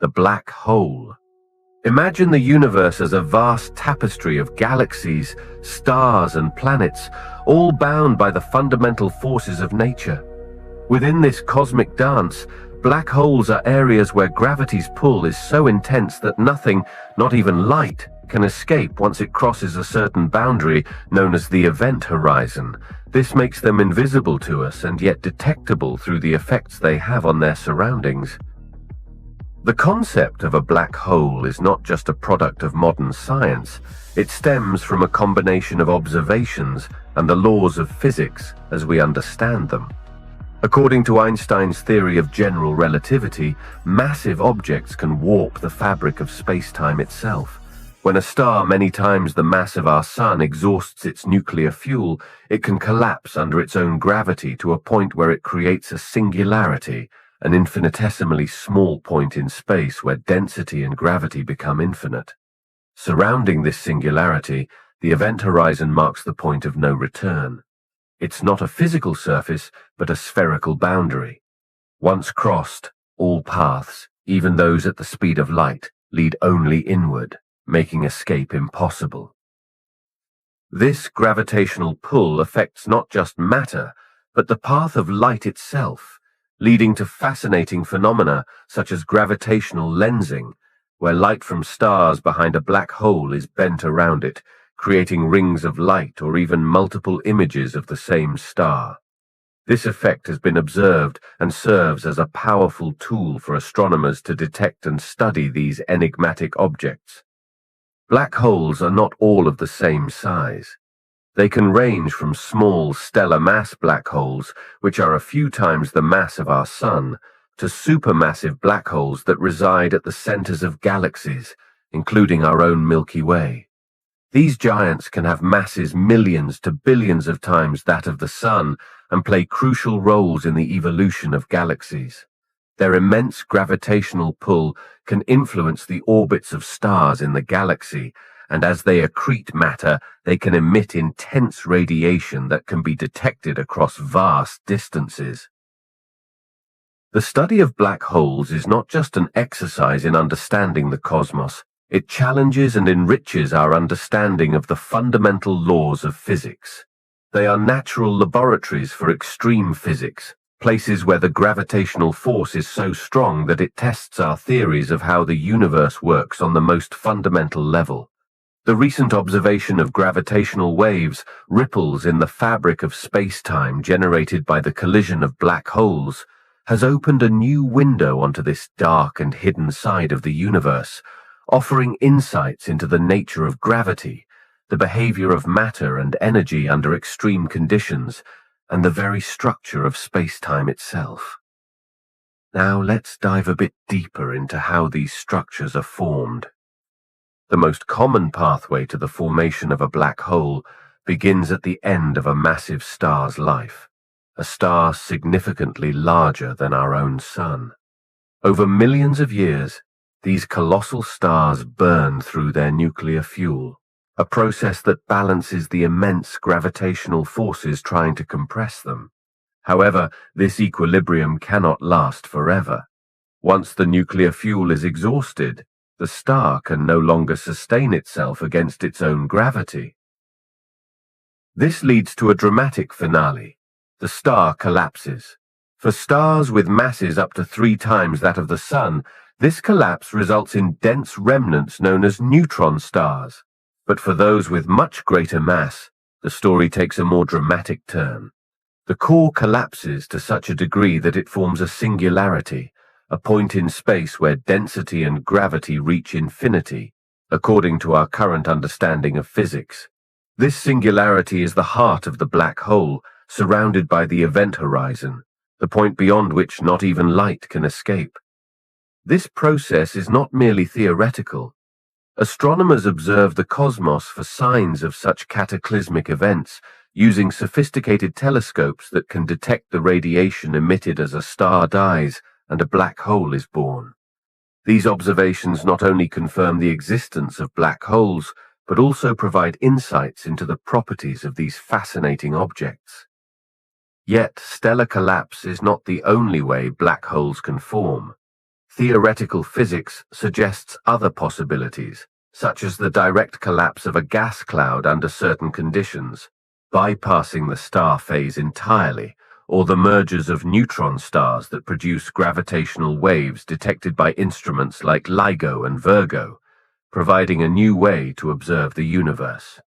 the black hole. Imagine the universe as a vast tapestry of galaxies, stars, and planets, all bound by the fundamental forces of nature. Within this cosmic dance, black holes are areas where gravity's pull is so intense that nothing, not even light, can escape once it crosses a certain boundary known as the event horizon. This makes them invisible to us and yet detectable through the effects they have on their surroundings. The concept of a black hole is not just a product of modern science. It stems from a combination of observations and the laws of physics as we understand them. According to Einstein's theory of general relativity, massive objects can warp the fabric of space-time itself. When a star many times the mass of our Sun exhausts its nuclear fuel, it can collapse under its own gravity to a point where it creates a singularity, an infinitesimally small point in space where density and gravity become infinite. Surrounding this singularity, the event horizon marks the point of no return. It's not a physical surface, but a spherical boundary. Once crossed, all paths, even those at the speed of light, lead only inward, making escape impossible. This gravitational pull affects not just matter, but the path of light itself, leading to fascinating phenomena such as gravitational lensing, where light from stars behind a black hole is bent around it, creating rings of light or even multiple images of the same star. This effect has been observed and serves as a powerful tool for astronomers to detect and study these enigmatic objects. Black holes are not all of the same size. They can range from small stellar mass black holes, which are a few times the mass of our Sun, to supermassive black holes that reside at the centers of galaxies, including our own Milky Way. These giants can have masses millions to billions of times that of the Sun and play crucial roles in the evolution of galaxies. Their immense gravitational pull can influence the orbits of stars in the galaxy, and as they accrete matter, they can emit intense radiation that can be detected across vast distances. The study of black holes is not just an exercise in understanding the cosmos. It challenges and enriches our understanding of the fundamental laws of physics. They are natural laboratories for extreme physics, places where the gravitational force is so strong that it tests our theories of how the universe works on the most fundamental level. The recent observation of gravitational waves, ripples in the fabric of space-time generated by the collision of black holes, has opened a new window onto this dark and hidden side of the universe, offering insights into the nature of gravity, the behavior of matter and energy under extreme conditions, and the very structure of space-time itself. Now let's dive a bit deeper into how these structures are formed. The most common pathway to the formation of a black hole begins at the end of a massive star's life, a star significantly larger than our own Sun. Over millions of years, these colossal stars burn through their nuclear fuel, a process that balances the immense gravitational forces trying to compress them. However, this equilibrium cannot last forever. Once the nuclear fuel is exhausted, the star can no longer sustain itself against its own gravity. This leads to a dramatic finale. The star collapses. For stars with masses up to 3 times that of the Sun, this collapse results in dense remnants known as neutron stars. But for those with much greater mass, the story takes a more dramatic turn. The core collapses to such a degree that it forms a singularity, a point in space where density and gravity reach infinity, according to our current understanding of physics. This singularity is the heart of the black hole, surrounded by the event horizon, the point beyond which not even light can escape. This process is not merely theoretical. Astronomers observe the cosmos for signs of such cataclysmic events, using sophisticated telescopes that can detect the radiation emitted as a star dies and a black hole is born. These observations not only confirm the existence of black holes, but also provide insights into the properties of these fascinating objects. Yet, stellar collapse is not the only way black holes can form. theoretical physics suggests other possibilities, such as the direct collapse of a gas cloud under certain conditions, bypassing the star phase entirely, or the mergers of neutron stars that produce gravitational waves detected by instruments like LIGO and Virgo, providing a new way to observe the universe.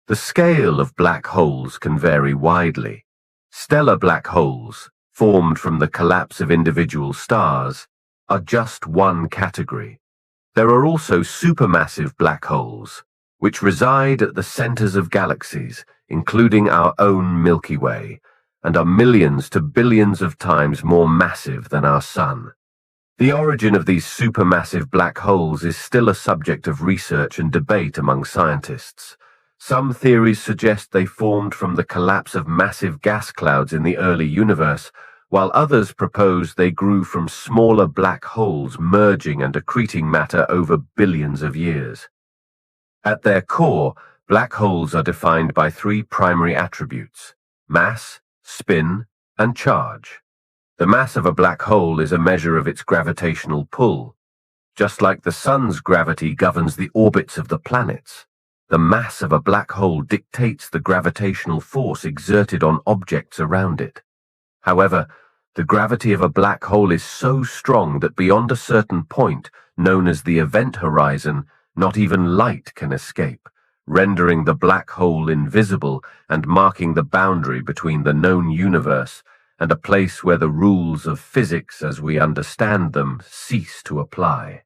The scale of black holes can vary widely. Stellar black holes, formed from the collapse of individual stars, are just one category. There are also supermassive black holes, which reside at the centers of galaxies, including our own Milky Way, and are millions to billions of times more massive than our Sun. The origin of these supermassive black holes is still a subject of research and debate among scientists. Some theories suggest they formed from the collapse of massive gas clouds in the early universe, while others propose they grew from smaller black holes merging and accreting matter over billions of years. At their core, black holes are defined by three primary attributes: mass, spin, and charge. The mass of a black hole is a measure of its gravitational pull. Just like the Sun's gravity governs the orbits of the planets, the mass of a black hole dictates the gravitational force exerted on objects around it. However, the gravity of a black hole is so strong that beyond a certain point, known as the event horizon, not even light can escape, rendering the black hole invisible and marking the boundary between the known universe and a place where the rules of physics as we understand them cease to apply.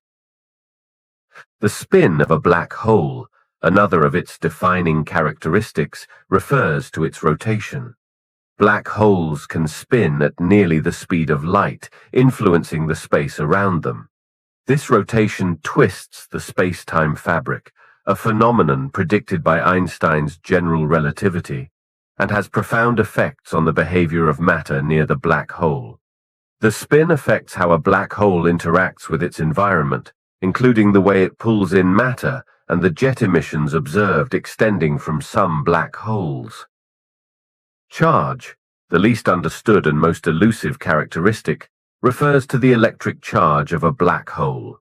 The spin of a black hole, another of its defining characteristics, refers to its rotation. Black holes can spin at nearly the speed of light, influencing the space around them. This rotation twists the space-time fabric, a phenomenon predicted by Einstein's general relativity, and has profound effects on the behavior of matter near the black hole. The spin affects how a black hole interacts with its environment, including the way it pulls in matter and the jet emissions observed extending from some black holes. Charge, the least understood and most elusive characteristic, refers to the electric charge of a black hole.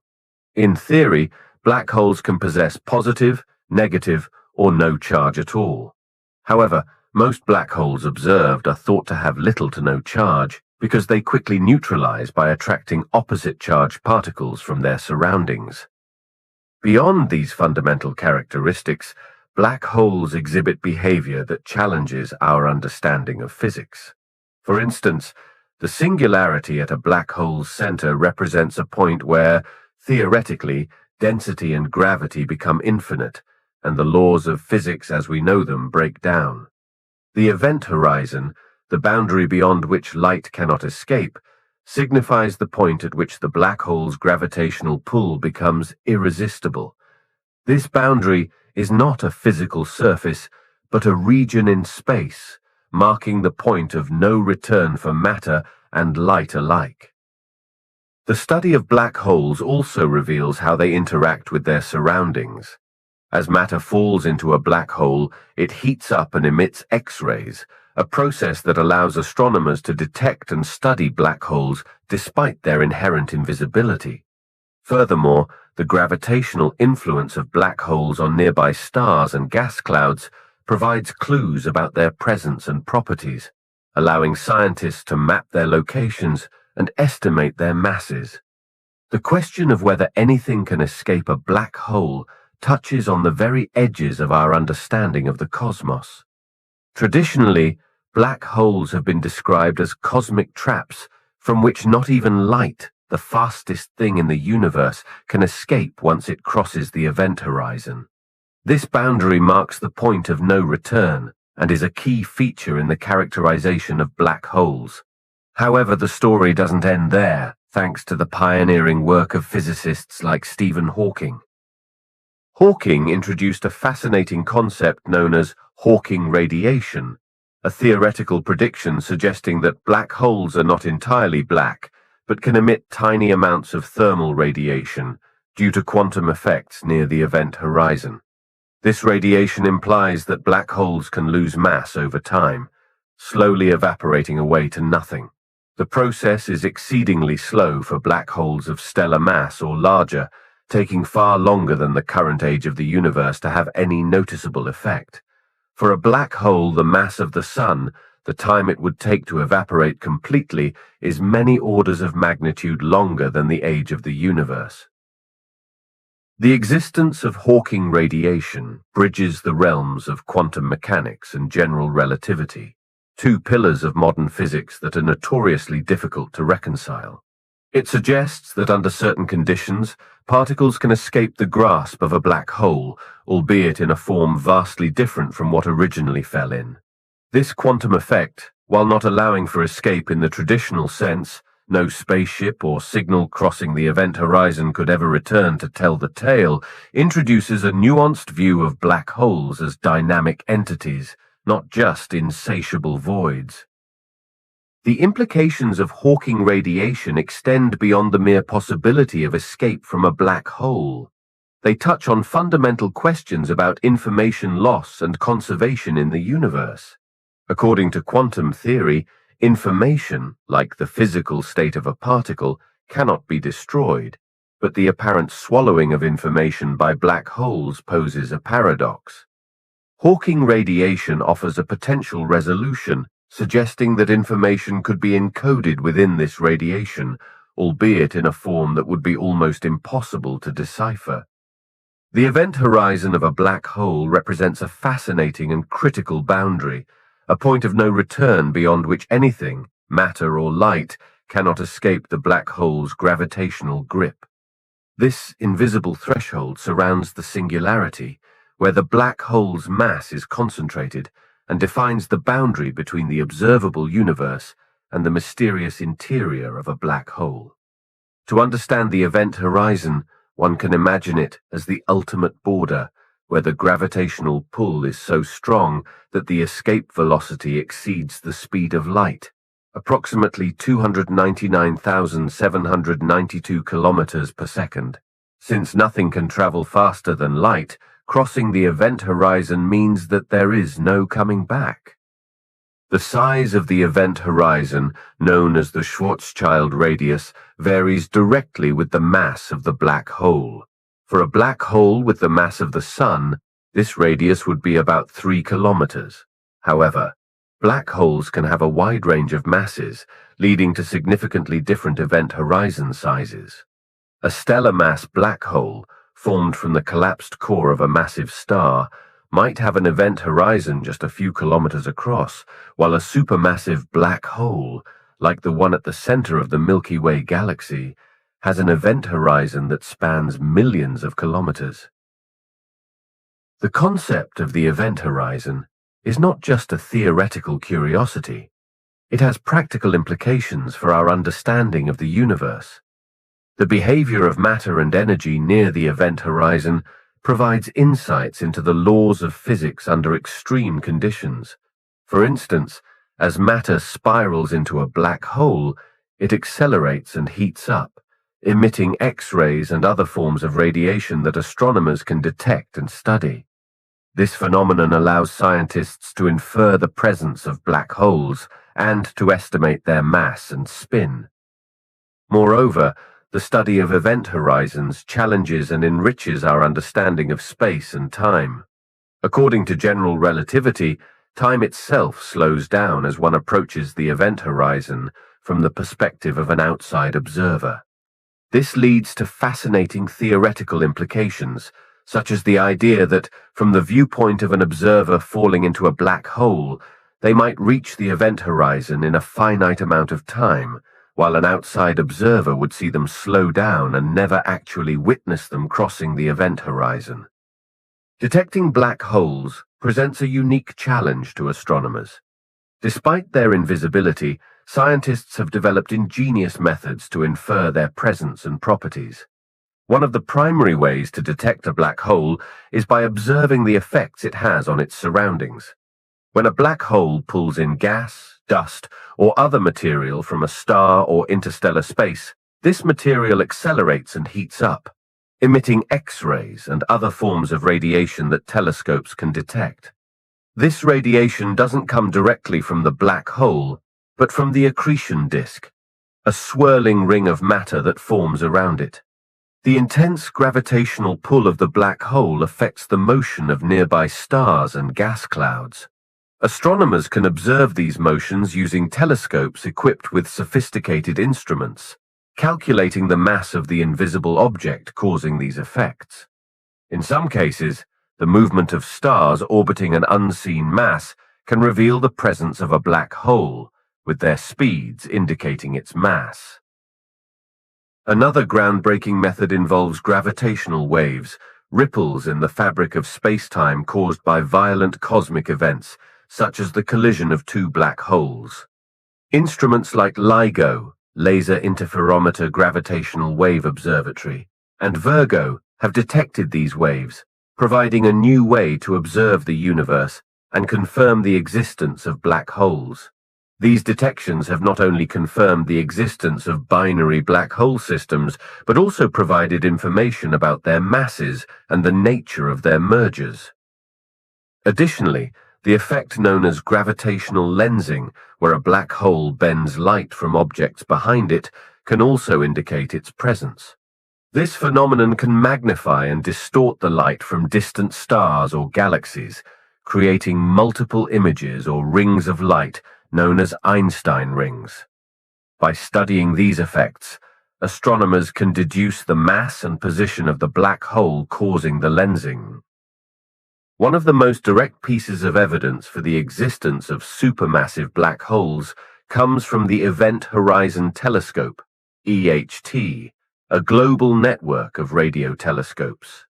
In theory, black holes can possess positive, negative, or no charge at all. However, most black holes observed are thought to have little to no charge because they quickly neutralize by attracting opposite charged particles from their surroundings. Beyond these fundamental characteristics, black holes exhibit behavior that challenges our understanding of physics. For instance, the singularity at a black hole's center represents a point where, theoretically, density and gravity become infinite, and the laws of physics as we know them break down. The event horizon, the boundary beyond which light cannot escape, signifies the point at which the black hole's gravitational pull becomes irresistible. This boundary is not a physical surface, but a region in space, marking the point of no return for matter and light alike. The study of black holes also reveals how they interact with their surroundings. As matter falls into a black hole, it heats up and emits X-rays, a process that allows astronomers to detect and study black holes despite their inherent invisibility. Furthermore, the gravitational influence of black holes on nearby stars and gas clouds provides clues about their presence and properties, allowing scientists to map their locations and estimate their masses. The question of whether anything can escape a black hole touches on the very edges of our understanding of the cosmos. Traditionally, black holes have been described as cosmic traps from which not even light, the fastest thing in the universe, can escape once it crosses the event horizon. This boundary marks the point of no return and is a key feature in the characterization of black holes. However, the story doesn't end there, thanks to the pioneering work of physicists like Stephen Hawking. Hawking introduced a fascinating concept known as Hawking radiation, a theoretical prediction suggesting that black holes are not entirely black, but can emit tiny amounts of thermal radiation due to quantum effects near the event horizon. This radiation implies that black holes can lose mass over time, slowly evaporating away to nothing. The process is exceedingly slow for black holes of stellar mass or larger, taking far longer than the current age of the universe to have any noticeable effect. For a black hole the mass of the Sun, the time it would take to evaporate completely is many orders of magnitude longer than the age of the universe. The existence of Hawking radiation bridges the realms of quantum mechanics and general relativity, two pillars of modern physics that are notoriously difficult to reconcile. It suggests that under certain conditions, particles can escape the grasp of a black hole, albeit in a form vastly different from what originally fell in. This quantum effect, while not allowing for escape in the traditional sense, no spaceship or signal crossing the event horizon could ever return to tell the tale, introduces a nuanced view of black holes as dynamic entities, not just insatiable voids. The implications of Hawking radiation extend beyond the mere possibility of escape from a black hole. They touch on fundamental questions about information loss and conservation in the universe. According to quantum theory, information, like the physical state of a particle, cannot be destroyed, but the apparent swallowing of information by black holes poses a paradox. Hawking radiation offers a potential resolution, suggesting that information could be encoded within this radiation, albeit in a form that would be almost impossible to decipher. The event horizon of a black hole represents a fascinating and critical boundary, a point of no return beyond which anything, matter or light, cannot escape the black hole's gravitational grip. This invisible threshold surrounds the singularity, where the black hole's mass is concentrated, and defines the boundary between the observable universe and the mysterious interior of a black hole. To understand the event horizon, one can imagine it as the ultimate border, where the gravitational pull is so strong that the escape velocity exceeds the speed of light, approximately 299,792 kilometers per second. Since nothing can travel faster than light, crossing the event horizon means that there is no coming back. The size of the event horizon, known as the Schwarzschild radius, varies directly with the mass of the black hole. For a black hole with the mass of the Sun, this radius would be about 3 kilometers. However, black holes can have a wide range of masses, leading to significantly different event horizon sizes. A stellar mass black hole, formed from the collapsed core of a massive star, might have an event horizon just a few kilometers across, while a supermassive black hole, like the one at the center of the Milky Way galaxy, has an event horizon that spans millions of kilometers. The concept of the event horizon is not just a theoretical curiosity. It has practical implications for our understanding of the universe. The behavior of matter and energy near the event horizon provides insights into the laws of physics under extreme conditions. For instance, as matter spirals into a black hole, it accelerates and heats up, emitting X-rays and other forms of radiation that astronomers can detect and study. This phenomenon allows scientists to infer the presence of black holes and to estimate their mass and spin. Moreover, the study of event horizons challenges and enriches our understanding of space and time. According to general relativity, time itself slows down as one approaches the event horizon from the perspective of an outside observer. This leads to fascinating theoretical implications, such as the idea that, from the viewpoint of an observer falling into a black hole, they might reach the event horizon in a finite amount of time, while an outside observer would see them slow down and never actually witness them crossing the event horizon. Detecting black holes presents a unique challenge to astronomers. Despite their invisibility, scientists have developed ingenious methods to infer their presence and properties. One of the primary ways to detect a black hole is by observing the effects it has on its surroundings. When a black hole pulls in gas, dust, or other material from a star or interstellar space, this material accelerates and heats up, emitting X-rays and other forms of radiation that telescopes can detect. This radiation doesn't come directly from the black hole, but from the accretion disk, a swirling ring of matter that forms around it. The intense gravitational pull of the black hole affects the motion of nearby stars and gas clouds. Astronomers can observe these motions using telescopes equipped with sophisticated instruments, calculating the mass of the invisible object causing these effects. In some cases, the movement of stars orbiting an unseen mass can reveal the presence of a black hole, with their speeds indicating its mass. Another groundbreaking method involves gravitational waves, ripples in the fabric of space-time caused by violent cosmic events, such as the collision of two black holes. Instruments like LIGO, Laser Interferometer Gravitational Wave Observatory, and Virgo have detected these waves, providing a new way to observe the universe and confirm the existence of black holes. These detections have not only confirmed the existence of binary black hole systems, but also provided information about their masses and the nature of their mergers. Additionally, the effect known as gravitational lensing, where a black hole bends light from objects behind it, can also indicate its presence. This phenomenon can magnify and distort the light from distant stars or galaxies, creating multiple images or rings of light known as Einstein rings. By studying these effects, astronomers can deduce the mass and position of the black hole causing the lensing. One of the most direct pieces of evidence for the existence of supermassive black holes comes from the Event Horizon Telescope, EHT, a global network of radio telescopes.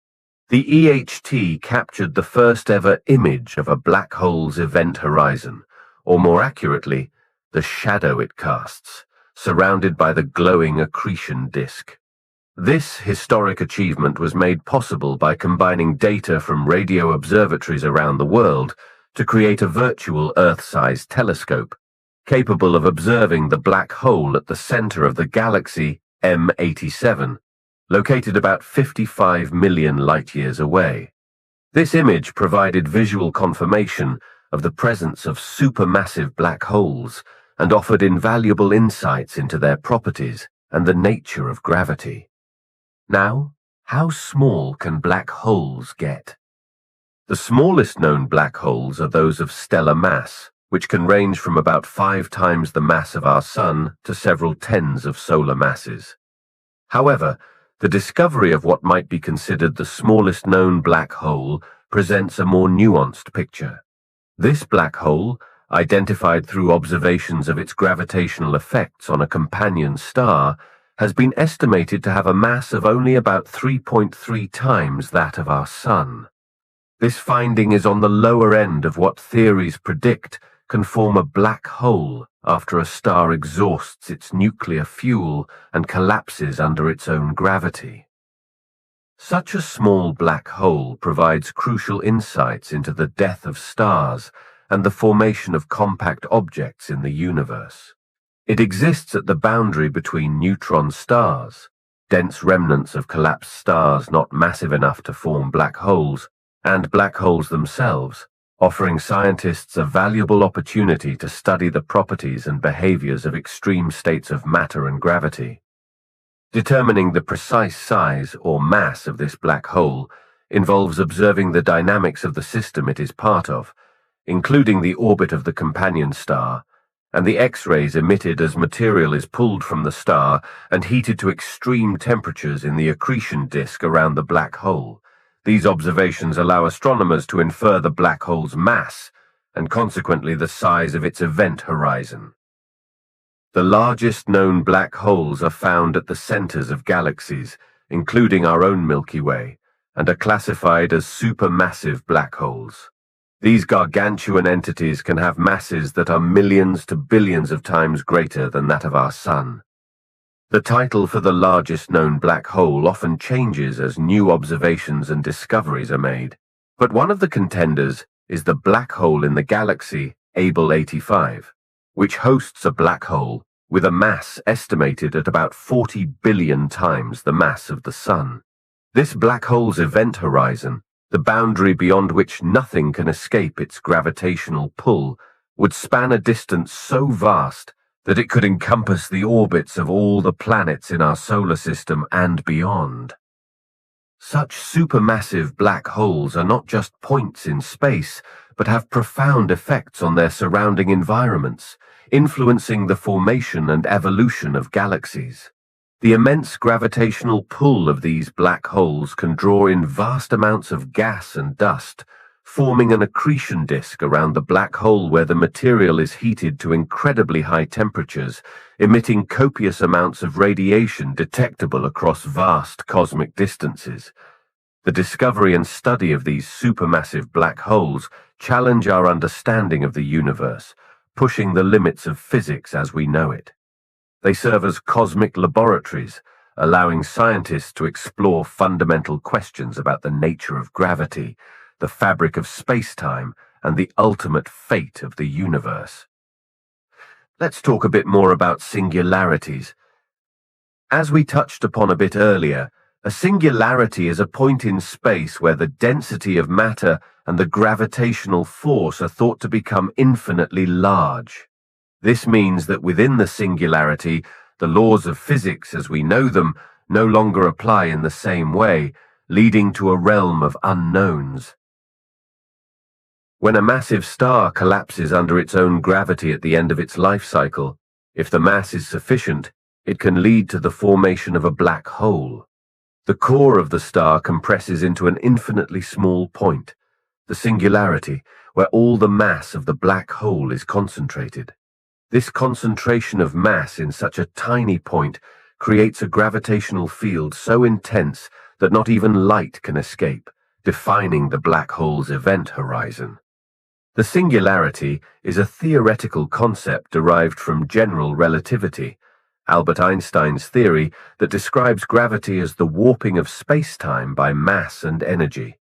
The EHT captured the first ever image of a black hole's event horizon, or more accurately, the shadow it casts, surrounded by the glowing accretion disk. This historic achievement was made possible by combining data from radio observatories around the world to create a virtual Earth-sized telescope, capable of observing the black hole at the center of the galaxy M87, located about 55 million light-years away. This image provided visual confirmation of the presence of supermassive black holes and offered invaluable insights into their properties and the nature of gravity. Now, how small can black holes get? The smallest known black holes are those of stellar mass, which can range from about 5 times the mass of our Sun to several tens of solar masses. However, the discovery of what might be considered the smallest known black hole presents a more nuanced picture. This black hole, identified through observations of its gravitational effects on a companion star, has been estimated to have a mass of only about 3.3 times that of our Sun. This finding is on the lower end of what theories predict can form a black hole after a star exhausts its nuclear fuel and collapses under its own gravity. Such a small black hole provides crucial insights into the death of stars and the formation of compact objects in the universe. It exists at the boundary between neutron stars, dense remnants of collapsed stars not massive enough to form black holes, and black holes themselves, offering scientists a valuable opportunity to study the properties and behaviors of extreme states of matter and gravity. Determining the precise size or mass of this black hole involves observing the dynamics of the system it is part of, including the orbit of the companion star, and the X-rays emitted as material is pulled from the star and heated to extreme temperatures in the accretion disk around the black hole. These observations allow astronomers to infer the black hole's mass and consequently the size of its event horizon. The largest known black holes are found at the centers of galaxies, including our own Milky Way, and are classified as supermassive black holes. These gargantuan entities can have masses that are millions to billions of times greater than that of our Sun. The title for the largest known black hole often changes as new observations and discoveries are made, but one of the contenders is the black hole in the galaxy Abell 85, which hosts a black hole with a mass estimated at about 40 billion times the mass of the Sun. This black hole's event horizon, the boundary beyond which nothing can escape its gravitational pull, would span a distance so vast that it could encompass the orbits of all the planets in our solar system and beyond. Such supermassive black holes are not just points in space, but have profound effects on their surrounding environments, influencing the formation and evolution of galaxies. The immense gravitational pull of these black holes can draw in vast amounts of gas and dust, forming an accretion disk around the black hole where the material is heated to incredibly high temperatures, emitting copious amounts of radiation detectable across vast cosmic distances. The discovery and study of these supermassive black holes challenge our understanding of the universe, pushing the limits of physics as we know it. They serve as cosmic laboratories, allowing scientists to explore fundamental questions about the nature of gravity, the fabric of space-time, and the ultimate fate of the universe. Let's talk a bit more about singularities. As we touched upon a bit earlier, a singularity is a point in space where the density of matter and the gravitational force are thought to become infinitely large. This means that within the singularity, the laws of physics as we know them no longer apply in the same way, leading to a realm of unknowns. When a massive star collapses under its own gravity at the end of its life cycle, if the mass is sufficient, it can lead to the formation of a black hole. The core of the star compresses into an infinitely small point, the singularity, where all the mass of the black hole is concentrated. This concentration of mass in such a tiny point creates a gravitational field so intense that not even light can escape, defining the black hole's event horizon. The singularity is a theoretical concept derived from general relativity, Albert Einstein's theory that describes gravity as the warping of space-time by mass and energy.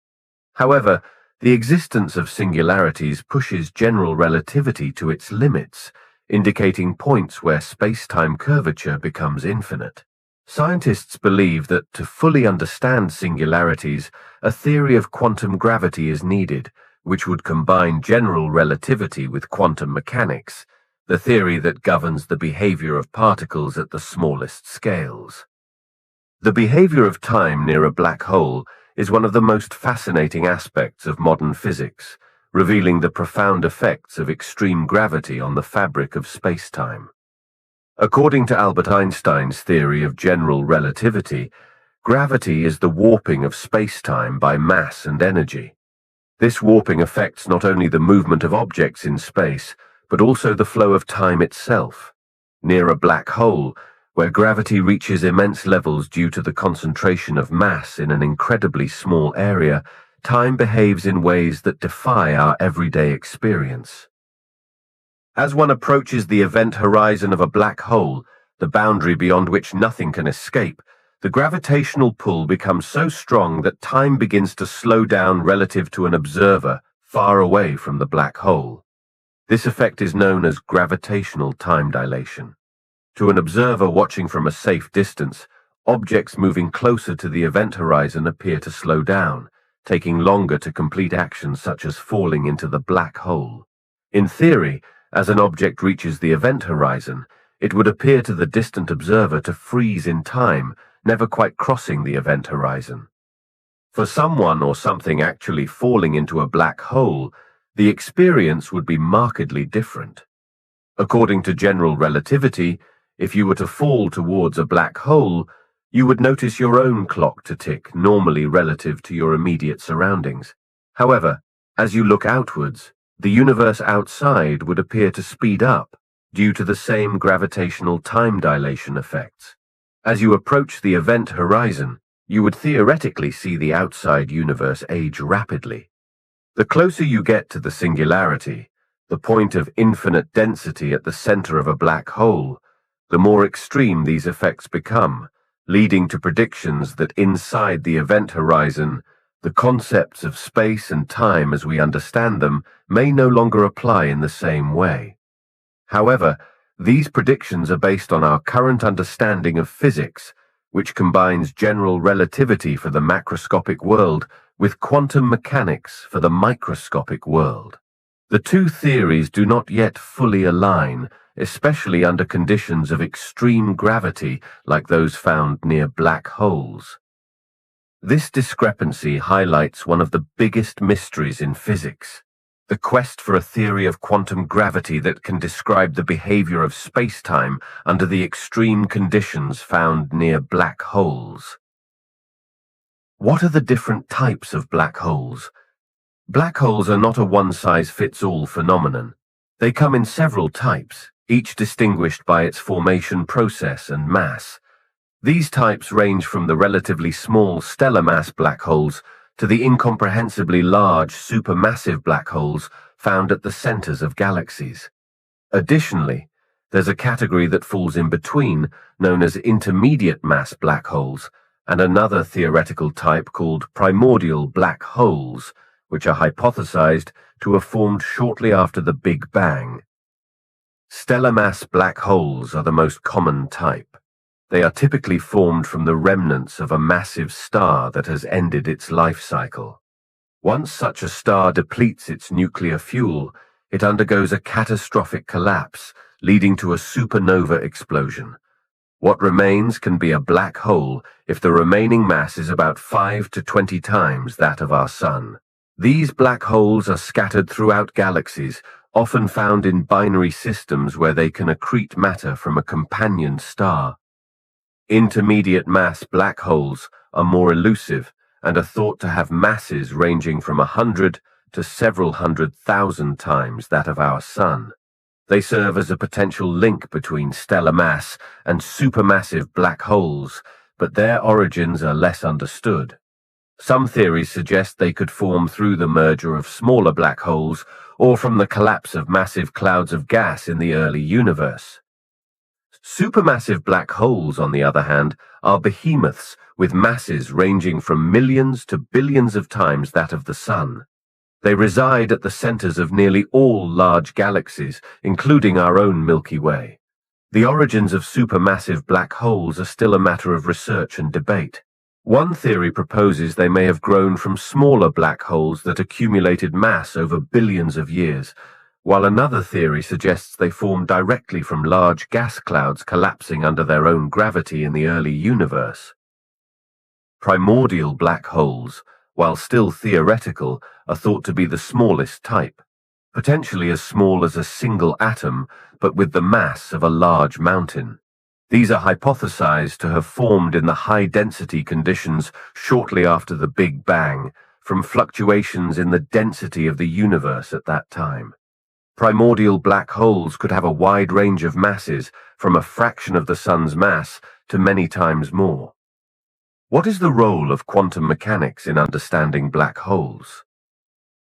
However, the existence of singularities pushes general relativity to its limits, indicating points where space-time curvature becomes infinite. Scientists believe that to fully understand singularities, a theory of quantum gravity is needed, which would combine general relativity with quantum mechanics, the theory that governs the behavior of particles at the smallest scales. The behavior of time near a black hole is one of the most fascinating aspects of modern physics, revealing the profound effects of extreme gravity on the fabric of space-time. According to Albert Einstein's theory of general relativity, gravity is the warping of space-time by mass and energy. This warping affects not only the movement of objects in space, but also the flow of time itself. Near a black hole, where gravity reaches immense levels due to the concentration of mass in an incredibly small area, time behaves in ways that defy our everyday experience. As one approaches the event horizon of a black hole, the boundary beyond which nothing can escape, the gravitational pull becomes so strong that time begins to slow down relative to an observer far away from the black hole. This effect is known as gravitational time dilation. To an observer watching from a safe distance, objects moving closer to the event horizon appear to slow down, taking longer to complete actions such as falling into the black hole. In theory, as an object reaches the event horizon, it would appear to the distant observer to freeze in time, never quite crossing the event horizon. For someone or something actually falling into a black hole, the experience would be markedly different. According to general relativity, if you were to fall towards a black hole, you would notice your own clock to tick normally relative to your immediate surroundings. However, as you look outwards, the universe outside would appear to speed up due to the same gravitational time dilation effects. As you approach the event horizon, you would theoretically see the outside universe age rapidly. The closer you get to the singularity, the point of infinite density at the center of a black hole, the more extreme these effects become, leading to predictions that inside the event horizon, the concepts of space and time as we understand them may no longer apply in the same way. However, these predictions are based on our current understanding of physics, which combines general relativity for the macroscopic world with quantum mechanics for the microscopic world. The two theories do not yet fully align, especially under conditions of extreme gravity like those found near black holes. This discrepancy highlights one of the biggest mysteries in physics: the quest for a theory of quantum gravity that can describe the behavior of space-time under the extreme conditions found near black holes. What are the different types of black holes? Black holes are not a one-size-fits-all phenomenon. They come in several types, each distinguished by its formation process and mass. These types range from the relatively small stellar mass black holes to the incomprehensibly large supermassive black holes found at the centers of galaxies. Additionally, there's a category that falls in between, known as intermediate mass black holes, and another theoretical type called primordial black holes, which are hypothesized to have formed shortly after the Big Bang. Stellar mass black holes are the most common type. They are typically formed from the remnants of a massive star that has ended its life cycle. Once such a star depletes its nuclear fuel, it undergoes a catastrophic collapse, leading to a supernova explosion. What remains can be a black hole if the remaining mass is about 5 to 20 times that of our Sun. These black holes are scattered throughout galaxies, often found in binary systems where they can accrete matter from a companion star. Intermediate mass black holes are more elusive and are thought to have masses ranging from 100 to several 100,000 times that of our Sun. They serve as a potential link between stellar mass and supermassive black holes, but their origins are less understood. Some theories suggest they could form through the merger of smaller black holes or from the collapse of massive clouds of gas in the early universe. Supermassive black holes, on the other hand, are behemoths with masses ranging from millions to billions of times that of the Sun. They reside at the centers of nearly all large galaxies, including our own Milky Way. The origins of supermassive black holes are still a matter of research and debate. One theory proposes they may have grown from smaller black holes that accumulated mass over billions of years, while another theory suggests they formed directly from large gas clouds collapsing under their own gravity in the early universe. Primordial black holes, while still theoretical, are thought to be the smallest type, potentially as small as a single atom, but with the mass of a large mountain. These are hypothesized to have formed in the high-density conditions shortly after the Big Bang, from fluctuations in the density of the universe at that time. Primordial black holes could have a wide range of masses, from a fraction of the Sun's mass to many times more. What is the role of quantum mechanics in understanding black holes?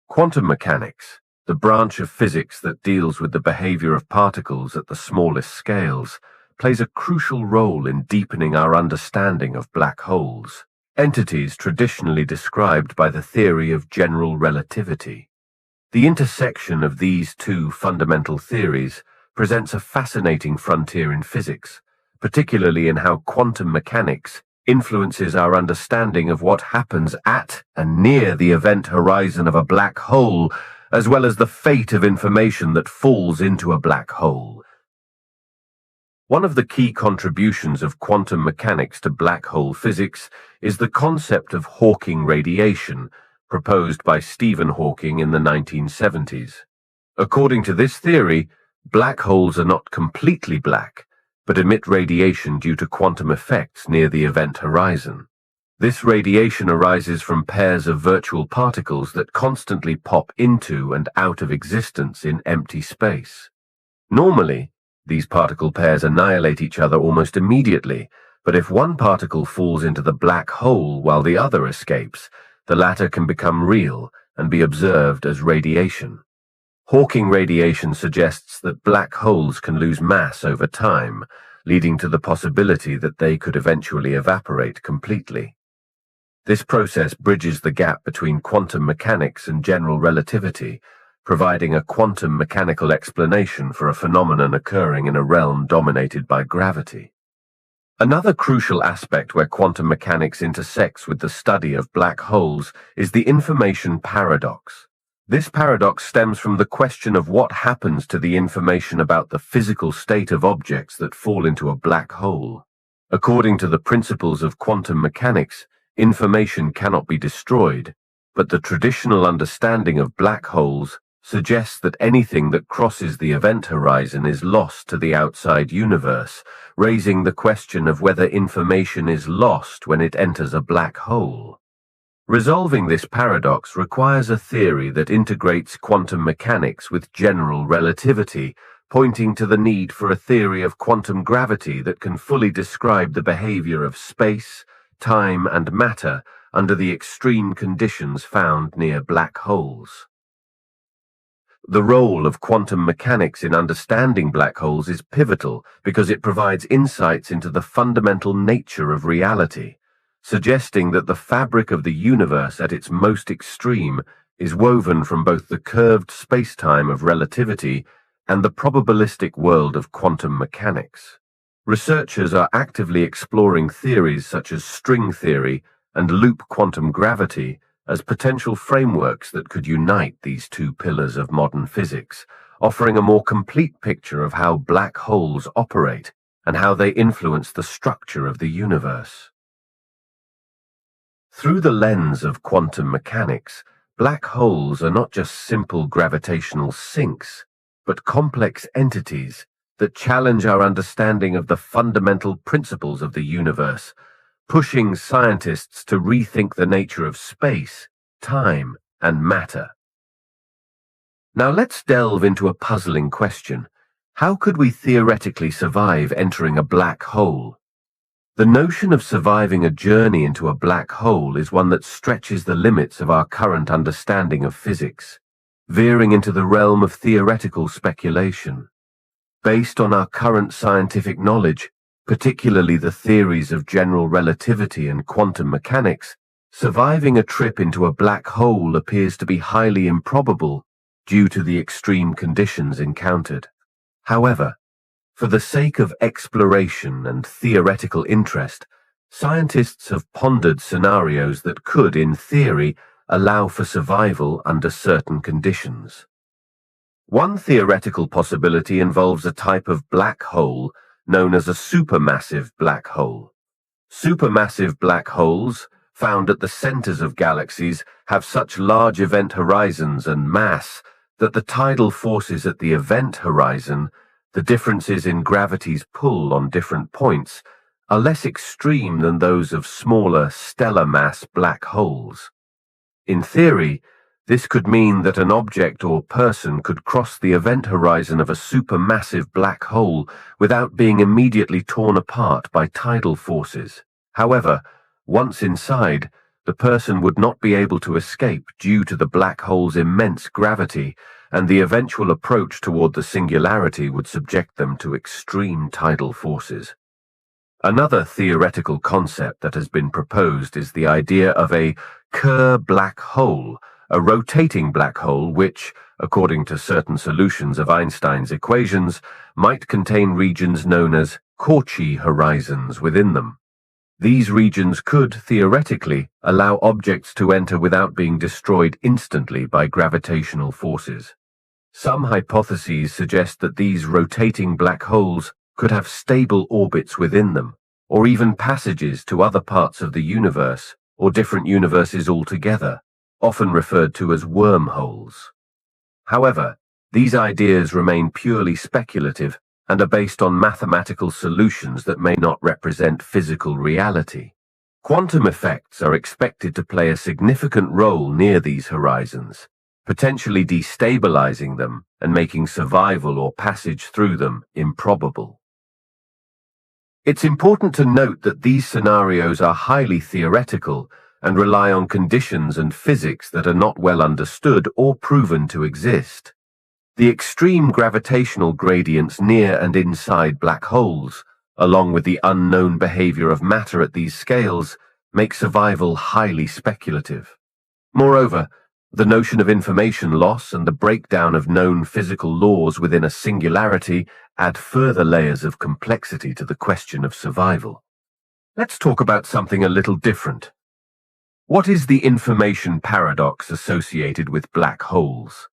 Quantum mechanics, the branch of physics that deals with the behavior of particles at the smallest scales, plays a crucial role in deepening our understanding of black holes, entities traditionally described by the theory of general relativity. The intersection of these two fundamental theories presents a fascinating frontier in physics, particularly in how quantum mechanics influences our understanding of what happens at and near the event horizon of a black hole, as well as the fate of information that falls into a black hole. One of the key contributions of quantum mechanics to black hole physics is the concept of Hawking radiation, proposed by Stephen Hawking in the 1970s. According to this theory, black holes are not completely black, but emit radiation due to quantum effects near the event horizon. This radiation arises from pairs of virtual particles that constantly pop into and out of existence in empty space. Normally, these particle pairs annihilate each other almost immediately, but if one particle falls into the black hole while the other escapes, the latter can become real and be observed as radiation. Hawking radiation suggests that black holes can lose mass over time, leading to the possibility that they could eventually evaporate completely. This process bridges the gap between quantum mechanics and general relativity, providing a quantum mechanical explanation for a phenomenon occurring in a realm dominated by gravity. Another crucial aspect where quantum mechanics intersects with the study of black holes is the information paradox. This paradox stems from the question of what happens to the information about the physical state of objects that fall into a black hole. According to the principles of quantum mechanics, information cannot be destroyed, but the traditional understanding of black holes suggests that anything that crosses the event horizon is lost to the outside universe, raising the question of whether information is lost when it enters a black hole. Resolving this paradox requires a theory that integrates quantum mechanics with general relativity, pointing to the need for a theory of quantum gravity that can fully describe the behavior of space, time, and matter under the extreme conditions found near black holes. The role of quantum mechanics in understanding black holes is pivotal because it provides insights into the fundamental nature of reality, suggesting that the fabric of the universe at its most extreme is woven from both the curved space-time of relativity and the probabilistic world of quantum mechanics. Researchers are actively exploring theories such as string theory and loop quantum gravity as potential frameworks that could unite these two pillars of modern physics, offering a more complete picture of how black holes operate and how they influence the structure of the universe. Through the lens of quantum mechanics, black holes are not just simple gravitational sinks, but complex entities that challenge our understanding of the fundamental principles of the universe, pushing scientists to rethink the nature of space, time, and matter. Now let's delve into a puzzling question. How could we theoretically survive entering a black hole? The notion of surviving a journey into a black hole is one that stretches the limits of our current understanding of physics, veering into the realm of theoretical speculation. Based on our current scientific knowledge, particularly the theories of general relativity and quantum mechanics, surviving a trip into a black hole appears to be highly improbable due to the extreme conditions encountered. However, for the sake of exploration and theoretical interest, scientists have pondered scenarios that could, in theory, allow for survival under certain conditions. One theoretical possibility involves a type of black hole known as a supermassive black hole. Supermassive black holes, found at the centers of galaxies, have such large event horizons and mass that the tidal forces at the event horizon, the differences in gravity's pull on different points, are less extreme than those of smaller stellar mass black holes. In theory, this could mean that an object or person could cross the event horizon of a supermassive black hole without being immediately torn apart by tidal forces. However, once inside, the person would not be able to escape due to the black hole's immense gravity, and the eventual approach toward the singularity would subject them to extreme tidal forces. Another theoretical concept that has been proposed is the idea of a Kerr black hole, a rotating black hole which, according to certain solutions of Einstein's equations, might contain regions known as Cauchy horizons within them. These regions could, theoretically, allow objects to enter without being destroyed instantly by gravitational forces. Some hypotheses suggest that these rotating black holes could have stable orbits within them, or even passages to other parts of the universe, or different universes altogether, often referred to as wormholes. However, these ideas remain purely speculative and are based on mathematical solutions that may not represent physical reality. Quantum effects are expected to play a significant role near these horizons, potentially destabilizing them and making survival or passage through them improbable. It's important to note that these scenarios are highly theoretical and rely on conditions and physics that are not well understood or proven to exist. The extreme gravitational gradients near and inside black holes, along with the unknown behavior of matter at these scales, make survival highly speculative. Moreover, the notion of information loss and the breakdown of known physical laws within a singularity add further layers of complexity to the question of survival. Let's talk about something a little different. What is the information paradox associated with black holes?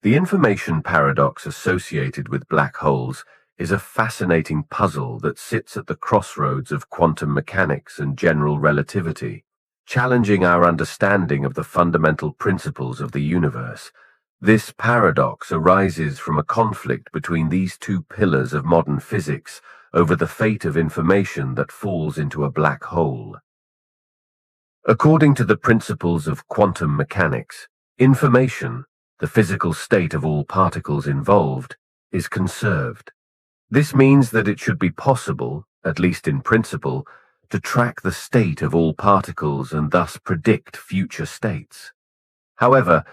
The information paradox associated with black holes is a fascinating puzzle that sits at the crossroads of quantum mechanics and general relativity, challenging our understanding of the fundamental principles of the universe. This paradox arises from a conflict between these two pillars of modern physics over the fate of information that falls into a black hole. According to the principles of quantum mechanics, information, the physical state of all particles involved, is conserved. This means that it should be possible, at least in principle, to track the state of all particles and thus predict future states. However,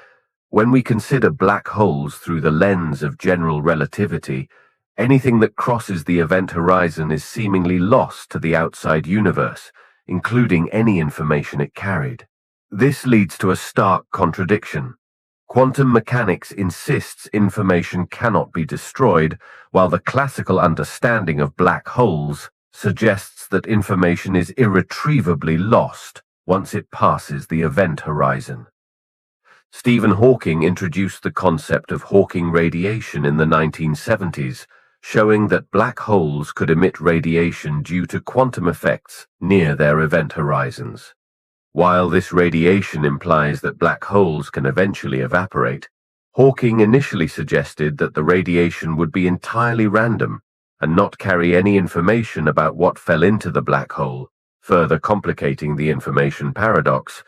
when we consider black holes through the lens of general relativity, anything that crosses the event horizon is seemingly lost to the outside universe, including any information it carried. This leads to a stark contradiction. Quantum mechanics insists information cannot be destroyed, while the classical understanding of black holes suggests that information is irretrievably lost once it passes the event horizon. Stephen Hawking introduced the concept of Hawking radiation in the 1970s, showing that black holes could emit radiation due to quantum effects near their event horizons. While this radiation implies that black holes can eventually evaporate, Hawking initially suggested that the radiation would be entirely random and not carry any information about what fell into the black hole, further complicating the information paradox.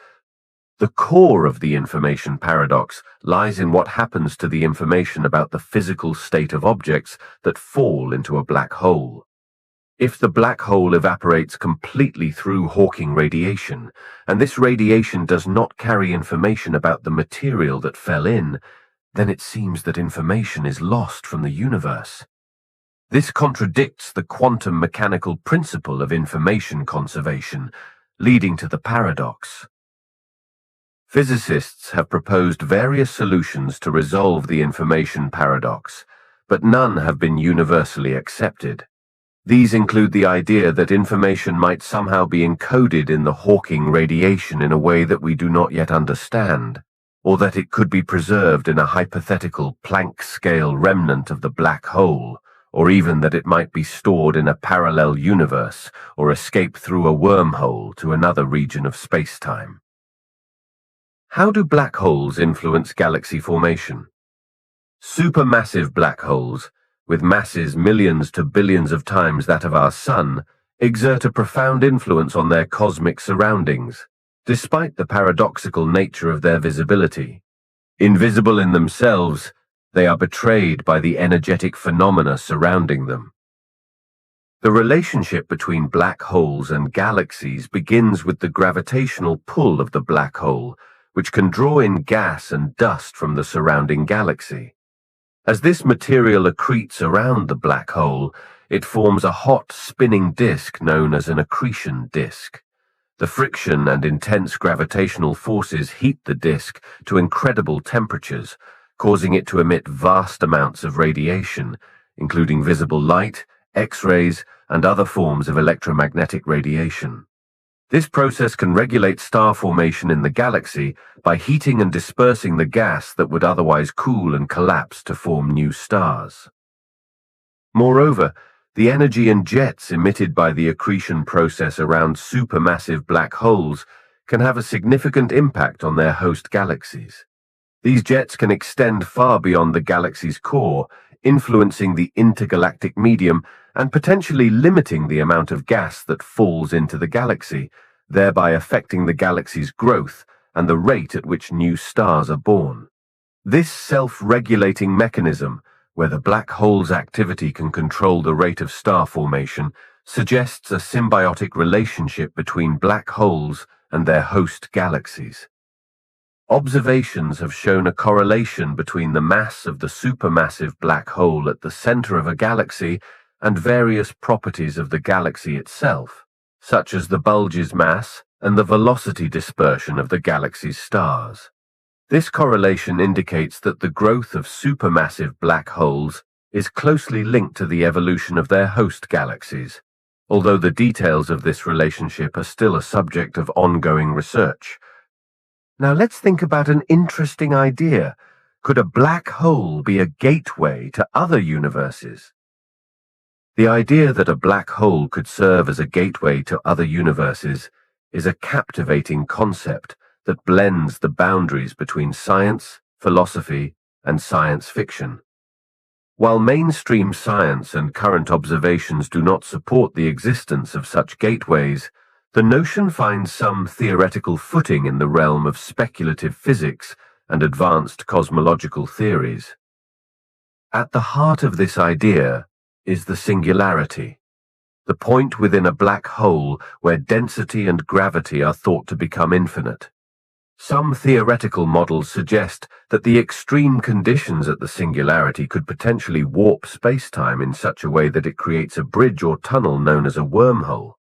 The core of the information paradox lies in what happens to the information about the physical state of objects that fall into a black hole. If the black hole evaporates completely through Hawking radiation, and this radiation does not carry information about the material that fell in, then it seems that information is lost from the universe. This contradicts the quantum mechanical principle of information conservation, leading to the paradox. Physicists have proposed various solutions to resolve the information paradox, but none have been universally accepted. These include the idea that information might somehow be encoded in the Hawking radiation in a way that we do not yet understand, or that it could be preserved in a hypothetical Planck-scale remnant of the black hole, or even that it might be stored in a parallel universe or escape through a wormhole to another region of space-time. How do black holes influence galaxy formation? Supermassive black holes, with masses millions to billions of times that of our Sun, exert a profound influence on their cosmic surroundings, despite the paradoxical nature of their visibility. Invisible in themselves, they are betrayed by the energetic phenomena surrounding them. The relationship between black holes and galaxies begins with the gravitational pull of the black hole, which can draw in gas and dust from the surrounding galaxy. As this material accretes around the black hole, it forms a hot, spinning disk known as an accretion disk. The friction and intense gravitational forces heat the disk to incredible temperatures, causing it to emit vast amounts of radiation, including visible light, X-rays, and other forms of electromagnetic radiation. This process can regulate star formation in the galaxy by heating and dispersing the gas that would otherwise cool and collapse to form new stars. Moreover, the energy and jets emitted by the accretion process around supermassive black holes can have a significant impact on their host galaxies. These jets can extend far beyond the galaxy's core, influencing the intergalactic medium and potentially limiting the amount of gas that falls into the galaxy, thereby affecting the galaxy's growth and the rate at which new stars are born. This self-regulating mechanism, where the black hole's activity can control the rate of star formation, suggests a symbiotic relationship between black holes and their host galaxies. Observations have shown a correlation between the mass of the supermassive black hole at the center of a galaxy and various properties of the galaxy itself, such as the bulge's mass and the velocity dispersion of the galaxy's stars. This correlation indicates that the growth of supermassive black holes is closely linked to the evolution of their host galaxies, although the details of this relationship are still a subject of ongoing research. Now let's think about an interesting idea. Could a black hole be a gateway to other universes? The idea that a black hole could serve as a gateway to other universes is a captivating concept that blends the boundaries between science, philosophy, and science fiction. While mainstream science and current observations do not support the existence of such gateways, the notion finds some theoretical footing in the realm of speculative physics and advanced cosmological theories. At the heart of this idea is the singularity, the point within a black hole where density and gravity are thought to become infinite. Some theoretical models suggest that the extreme conditions at the singularity could potentially warp spacetime in such a way that it creates a bridge or tunnel known as a wormhole.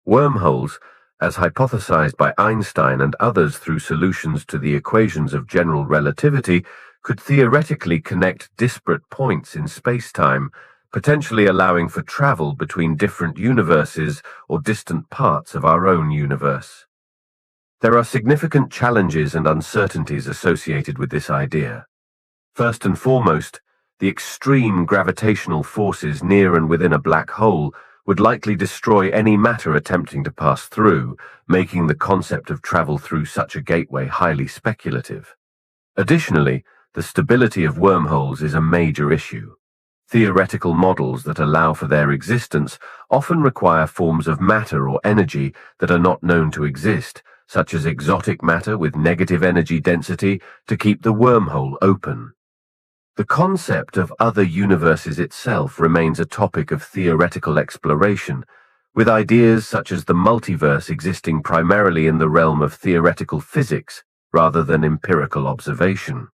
Wormholes, as hypothesized by Einstein and others through solutions to the equations of general relativity, could theoretically connect disparate points in spacetime, potentially allowing for travel between different universes or distant parts of our own universe. There are significant challenges and uncertainties associated with this idea. First and foremost, the extreme gravitational forces near and within a black hole would likely destroy any matter attempting to pass through, making the concept of travel through such a gateway highly speculative. Additionally, the stability of wormholes is a major issue. Theoretical models that allow for their existence often require forms of matter or energy that are not known to exist, such as exotic matter with negative energy density, to keep the wormhole open. The concept of other universes itself remains a topic of theoretical exploration, with ideas such as the multiverse existing primarily in the realm of theoretical physics rather than empirical observation.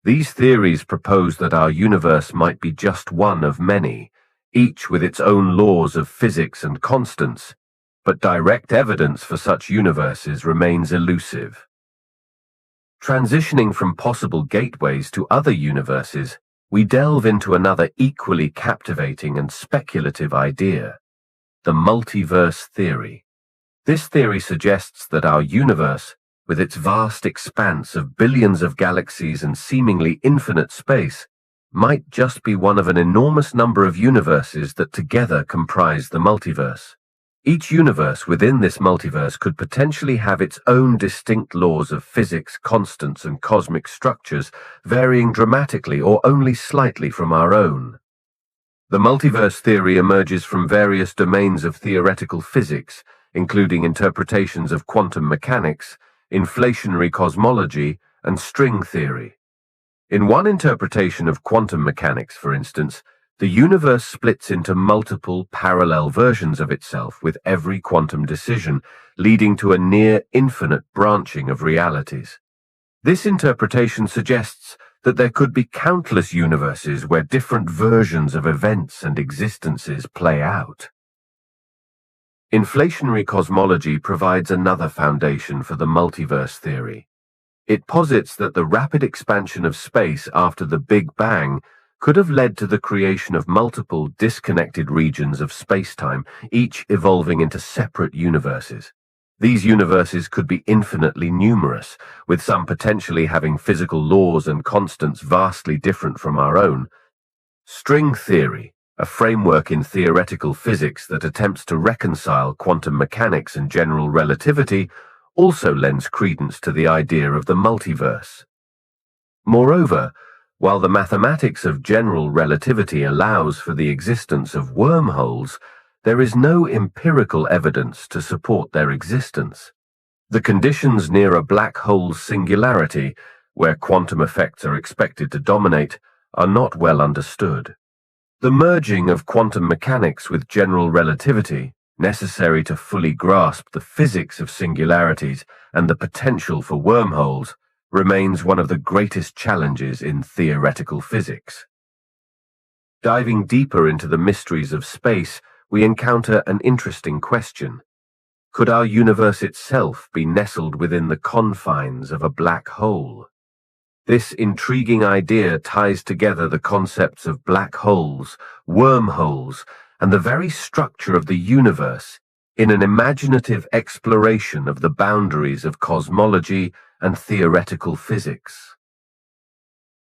These theories propose that our universe might be just one of many, each with its own laws of physics and constants, but direct evidence for such universes remains elusive. Transitioning from possible gateways to other universes, we delve into another equally captivating and speculative idea, the multiverse theory. This theory suggests that our universe, with its vast expanse of billions of galaxies and seemingly infinite space, might just be one of an enormous number of universes that together comprise the multiverse. Each universe within this multiverse could potentially have its own distinct laws of physics, constants, and cosmic structures, varying dramatically or only slightly from our own. The multiverse theory emerges from various domains of theoretical physics, including interpretations of quantum mechanics, inflationary cosmology, and string theory. In one interpretation of quantum mechanics, for instance, the universe splits into multiple parallel versions of itself with every quantum decision, leading to a near-infinite branching of realities. This interpretation suggests that there could be countless universes where different versions of events and existences play out. Inflationary cosmology provides another foundation for the multiverse theory. It posits that the rapid expansion of space after the Big Bang could have led to the creation of multiple disconnected regions of spacetime, each evolving into separate universes. These universes could be infinitely numerous, with some potentially having physical laws and constants vastly different from our own. String theory, a framework in theoretical physics that attempts to reconcile quantum mechanics and general relativity, also lends credence to the idea of the multiverse. Moreover, while the mathematics of general relativity allows for the existence of wormholes, there is no empirical evidence to support their existence. The conditions near a black hole's singularity, where quantum effects are expected to dominate, are not well understood. The merging of quantum mechanics with general relativity, necessary to fully grasp the physics of singularities and the potential for wormholes, remains one of the greatest challenges in theoretical physics. Diving deeper into the mysteries of space, we encounter an interesting question. Could our universe itself be nestled within the confines of a black hole? This intriguing idea ties together the concepts of black holes, wormholes, and the very structure of the universe in an imaginative exploration of the boundaries of cosmology and theoretical physics.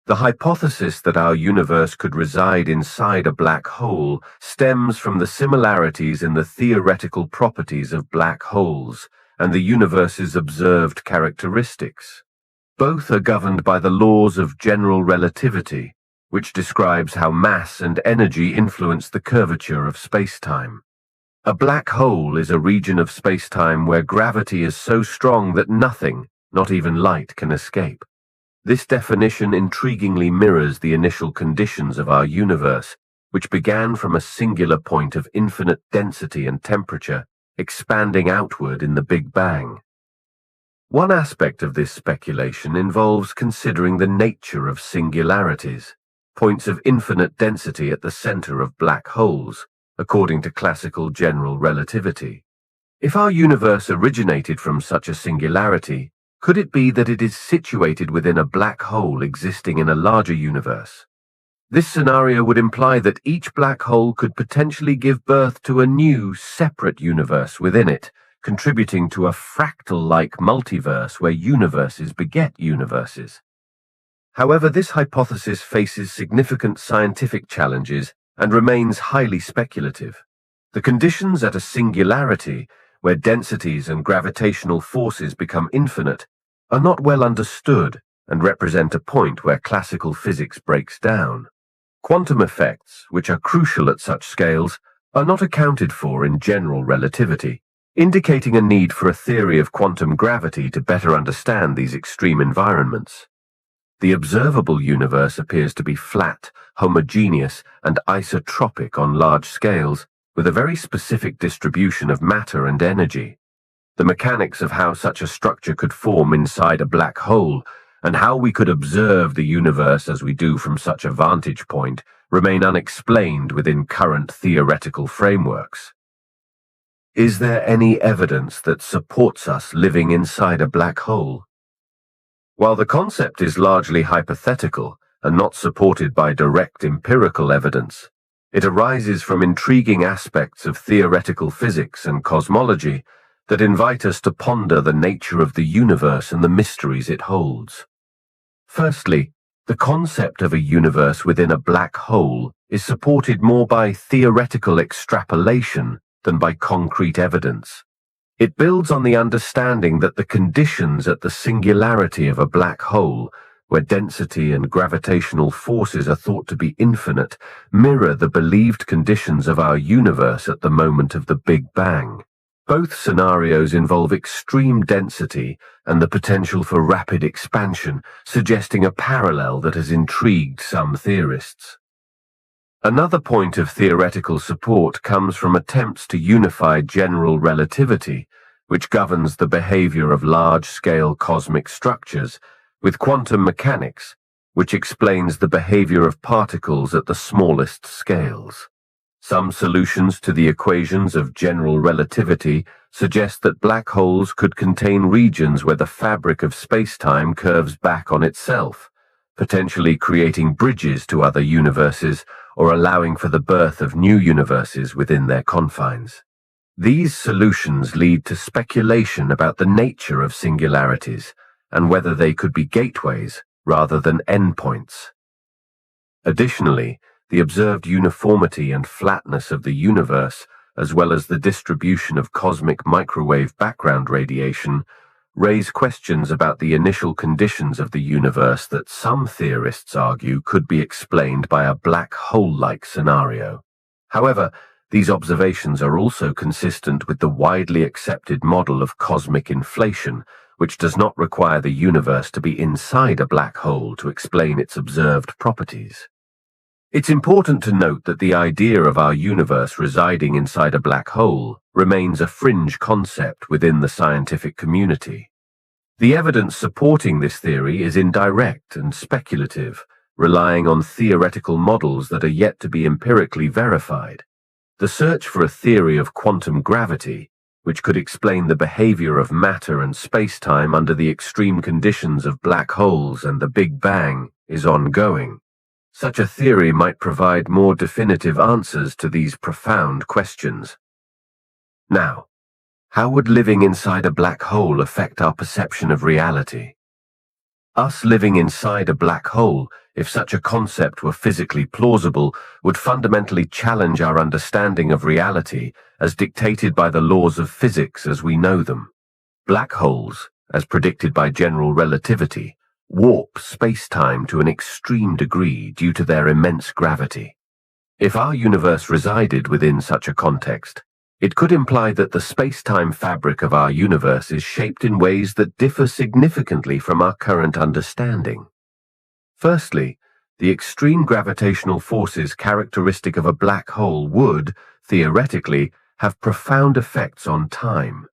The hypothesis that our universe could reside inside a black hole stems from the similarities in the theoretical properties of black holes and the universe's observed characteristics. Both are governed by the laws of general relativity, which describes how mass and energy influence the curvature of space-time. A black hole is a region of space-time where gravity is so strong that nothing, not even light, can escape. This definition intriguingly mirrors the initial conditions of our universe, which began from a singular point of infinite density and temperature, expanding outward in the Big Bang. One aspect of this speculation involves considering the nature of singularities, points of infinite density at the center of black holes, according to classical general relativity. If our universe originated from such a singularity, could it be that it is situated within a black hole existing in a larger universe? This scenario would imply that each black hole could potentially give birth to a new, separate universe within it, contributing to a fractal-like multiverse where universes beget universes. However, this hypothesis faces significant scientific challenges and remains highly speculative. The conditions at a singularity, where densities and gravitational forces become infinite, are not well understood and represent a point where classical physics breaks down. Quantum effects, which are crucial at such scales, are not accounted for in general relativity, indicating a need for a theory of quantum gravity to better understand these extreme environments. The observable universe appears to be flat, homogeneous, and isotropic on large scales, with a very specific distribution of matter and energy. The mechanics of how such a structure could form inside a black hole, and how we could observe the universe as we do from such a vantage point, remain unexplained within current theoretical frameworks. Is there any evidence that supports us living inside a black hole? While the concept is largely hypothetical and not supported by direct empirical evidence, it arises from intriguing aspects of theoretical physics and cosmology that invite us to ponder the nature of the universe and the mysteries it holds. Firstly, the concept of a universe within a black hole is supported more by theoretical extrapolation than by concrete evidence. It builds on the understanding that the conditions at the singularity of a black hole, where density and gravitational forces are thought to be infinite, mirror the believed conditions of our universe at the moment of the Big Bang. Both scenarios involve extreme density and the potential for rapid expansion, suggesting a parallel that has intrigued some theorists. Another point of theoretical support comes from attempts to unify general relativity, which governs the behavior of large-scale cosmic structures, with quantum mechanics, which explains the behavior of particles at the smallest scales. Some solutions to the equations of general relativity suggest that black holes could contain regions where the fabric of space-time curves back on itself, potentially creating bridges to other universes or allowing for the birth of new universes within their confines. These solutions lead to speculation about the nature of singularities and whether they could be gateways rather than endpoints. Additionally, the observed uniformity and flatness of the universe, as well as the distribution of cosmic microwave background radiation, raise questions about the initial conditions of the universe that some theorists argue could be explained by a black hole-like scenario. However, these observations are also consistent with the widely accepted model of cosmic inflation, which does not require the universe to be inside a black hole to explain its observed properties. It's important to note that the idea of our universe residing inside a black hole remains a fringe concept within the scientific community. The evidence supporting this theory is indirect and speculative, relying on theoretical models that are yet to be empirically verified. The search for a theory of quantum gravity, which could explain the behavior of matter and space-time under the extreme conditions of black holes and the Big Bang, is ongoing. Such a theory might provide more definitive answers to these profound questions. Now, how would living inside a black hole affect our perception of reality? Us living inside a black hole, if such a concept were physically plausible, would fundamentally challenge our understanding of reality as dictated by the laws of physics as we know them. Black holes, as predicted by general relativity, warp space-time to an extreme degree due to their immense gravity. If our universe resided within such a context, it could imply that the space-time fabric of our universe is shaped in ways that differ significantly from our current understanding. Firstly, the extreme gravitational forces characteristic of a black hole would, theoretically, have profound effects on time.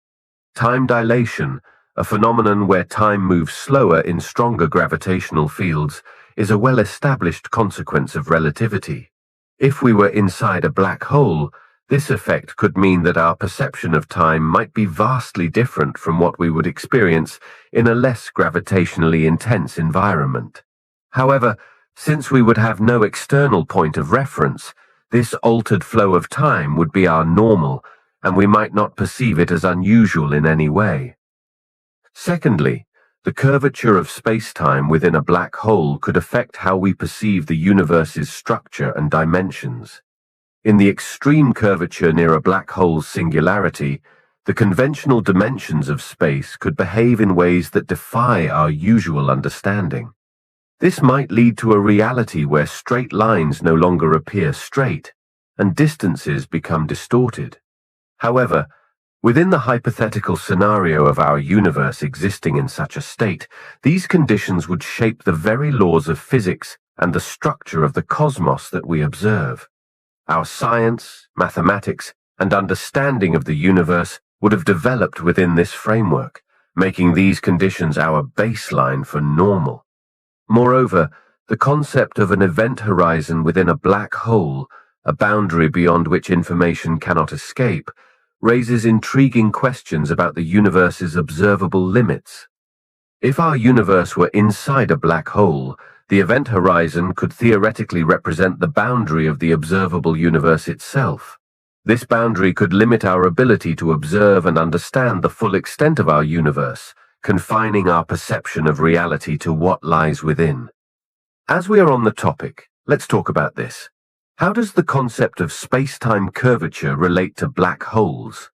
Time dilation, a phenomenon where time moves slower in stronger gravitational fields, is a well-established consequence of relativity. If we were inside a black hole, this effect could mean that our perception of time might be vastly different from what we would experience in a less gravitationally intense environment. However, since we would have no external point of reference, this altered flow of time would be our normal, and we might not perceive it as unusual in any way. Secondly, the curvature of space-time within a black hole could affect how we perceive the universe's structure and dimensions. In the extreme curvature near a black hole's singularity, the conventional dimensions of space could behave in ways that defy our usual understanding. This might lead to a reality where straight lines no longer appear straight, and distances become distorted. However, within the hypothetical scenario of our universe existing in such a state, these conditions would shape the very laws of physics and the structure of the cosmos that we observe. Our science, mathematics, and understanding of the universe would have developed within this framework, making these conditions our baseline for normal. Moreover, the concept of an event horizon within a black hole, a boundary beyond which information cannot escape, raises intriguing questions about the universe's observable limits. If our universe were inside a black hole, the event horizon could theoretically represent the boundary of the observable universe itself. This boundary could limit our ability to observe and understand the full extent of our universe, confining our perception of reality to what lies within. As we are on the topic, let's talk about this. How does the concept of space-time curvature relate to black holes?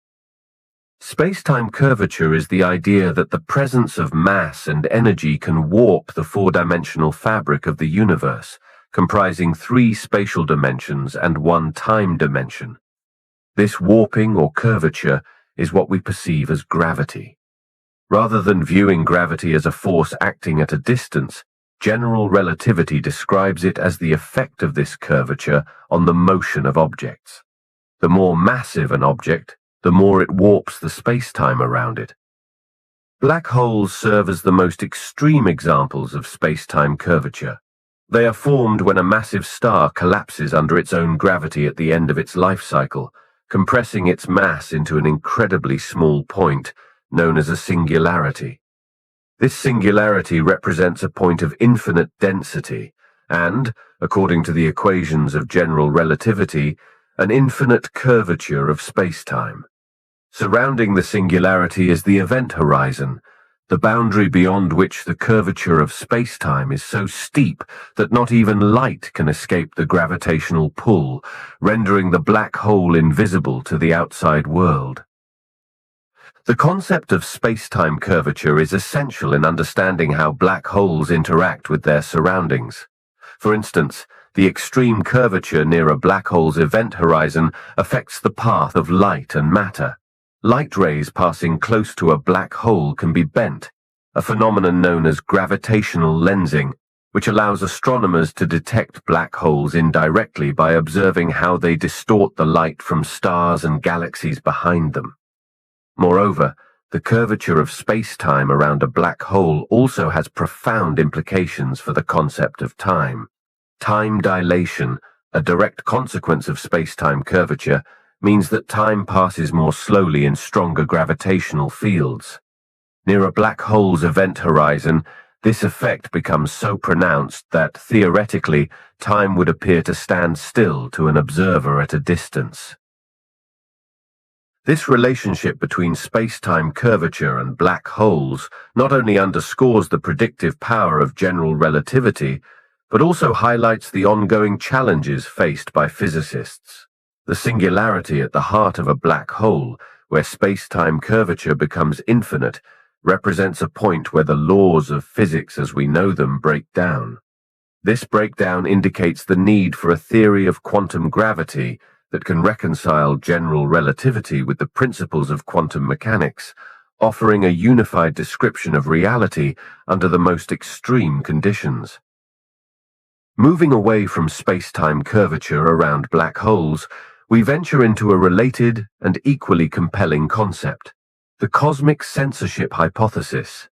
Space-time curvature is the idea that the presence of mass and energy can warp the four-dimensional fabric of the universe, comprising 3 spatial dimensions and 1 time dimension. This warping or curvature is what we perceive as gravity. Rather than viewing gravity as a force acting at a distance, general relativity describes it as the effect of this curvature on the motion of objects. The more massive an object, the more it warps the space-time around it. Black holes serve as the most extreme examples of space-time curvature. They are formed when a massive star collapses under its own gravity at the end of its life cycle, compressing its mass into an incredibly small point, known as a singularity. This singularity represents a point of infinite density and, according to the equations of general relativity, an infinite curvature of space-time. Surrounding the singularity is the event horizon, the boundary beyond which the curvature of space-time is so steep that not even light can escape the gravitational pull, rendering the black hole invisible to the outside world. The concept of space-time curvature is essential in understanding how black holes interact with their surroundings. For instance, the extreme curvature near a black hole's event horizon affects the path of light and matter. Light rays passing close to a black hole can be bent, a phenomenon known as gravitational lensing, which allows astronomers to detect black holes indirectly by observing how they distort the light from stars and galaxies behind them. Moreover, the curvature of space-time around a black hole also has profound implications for the concept of time. Time dilation, a direct consequence of space-time curvature, means that time passes more slowly in stronger gravitational fields. Near a black hole's event horizon, This effect becomes so pronounced that, theoretically, time would appear to stand still to an observer at a distance. This relationship between space-time curvature and black holes not only underscores the predictive power of general relativity, but also highlights the ongoing challenges faced by physicists. The singularity at the heart of a black hole, where space-time curvature becomes infinite, represents a point where the laws of physics as we know them break down. This breakdown indicates the need for a theory of quantum gravity that can reconcile general relativity with the principles of quantum mechanics, offering a unified description of reality under the most extreme conditions. Moving away from space-time curvature around black holes, we venture into a related and equally compelling concept: the cosmic censorship hypothesis.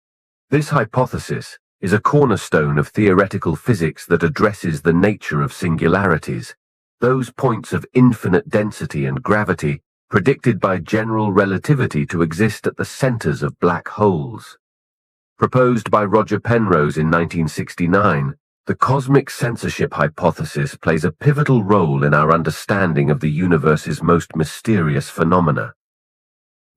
This hypothesis is a cornerstone of theoretical physics that addresses the nature of singularities, those points of infinite density and gravity predicted by general relativity to exist at the centers of black holes. Proposed by Roger Penrose in 1969, the cosmic censorship hypothesis plays a pivotal role in our understanding of the universe's most mysterious phenomena.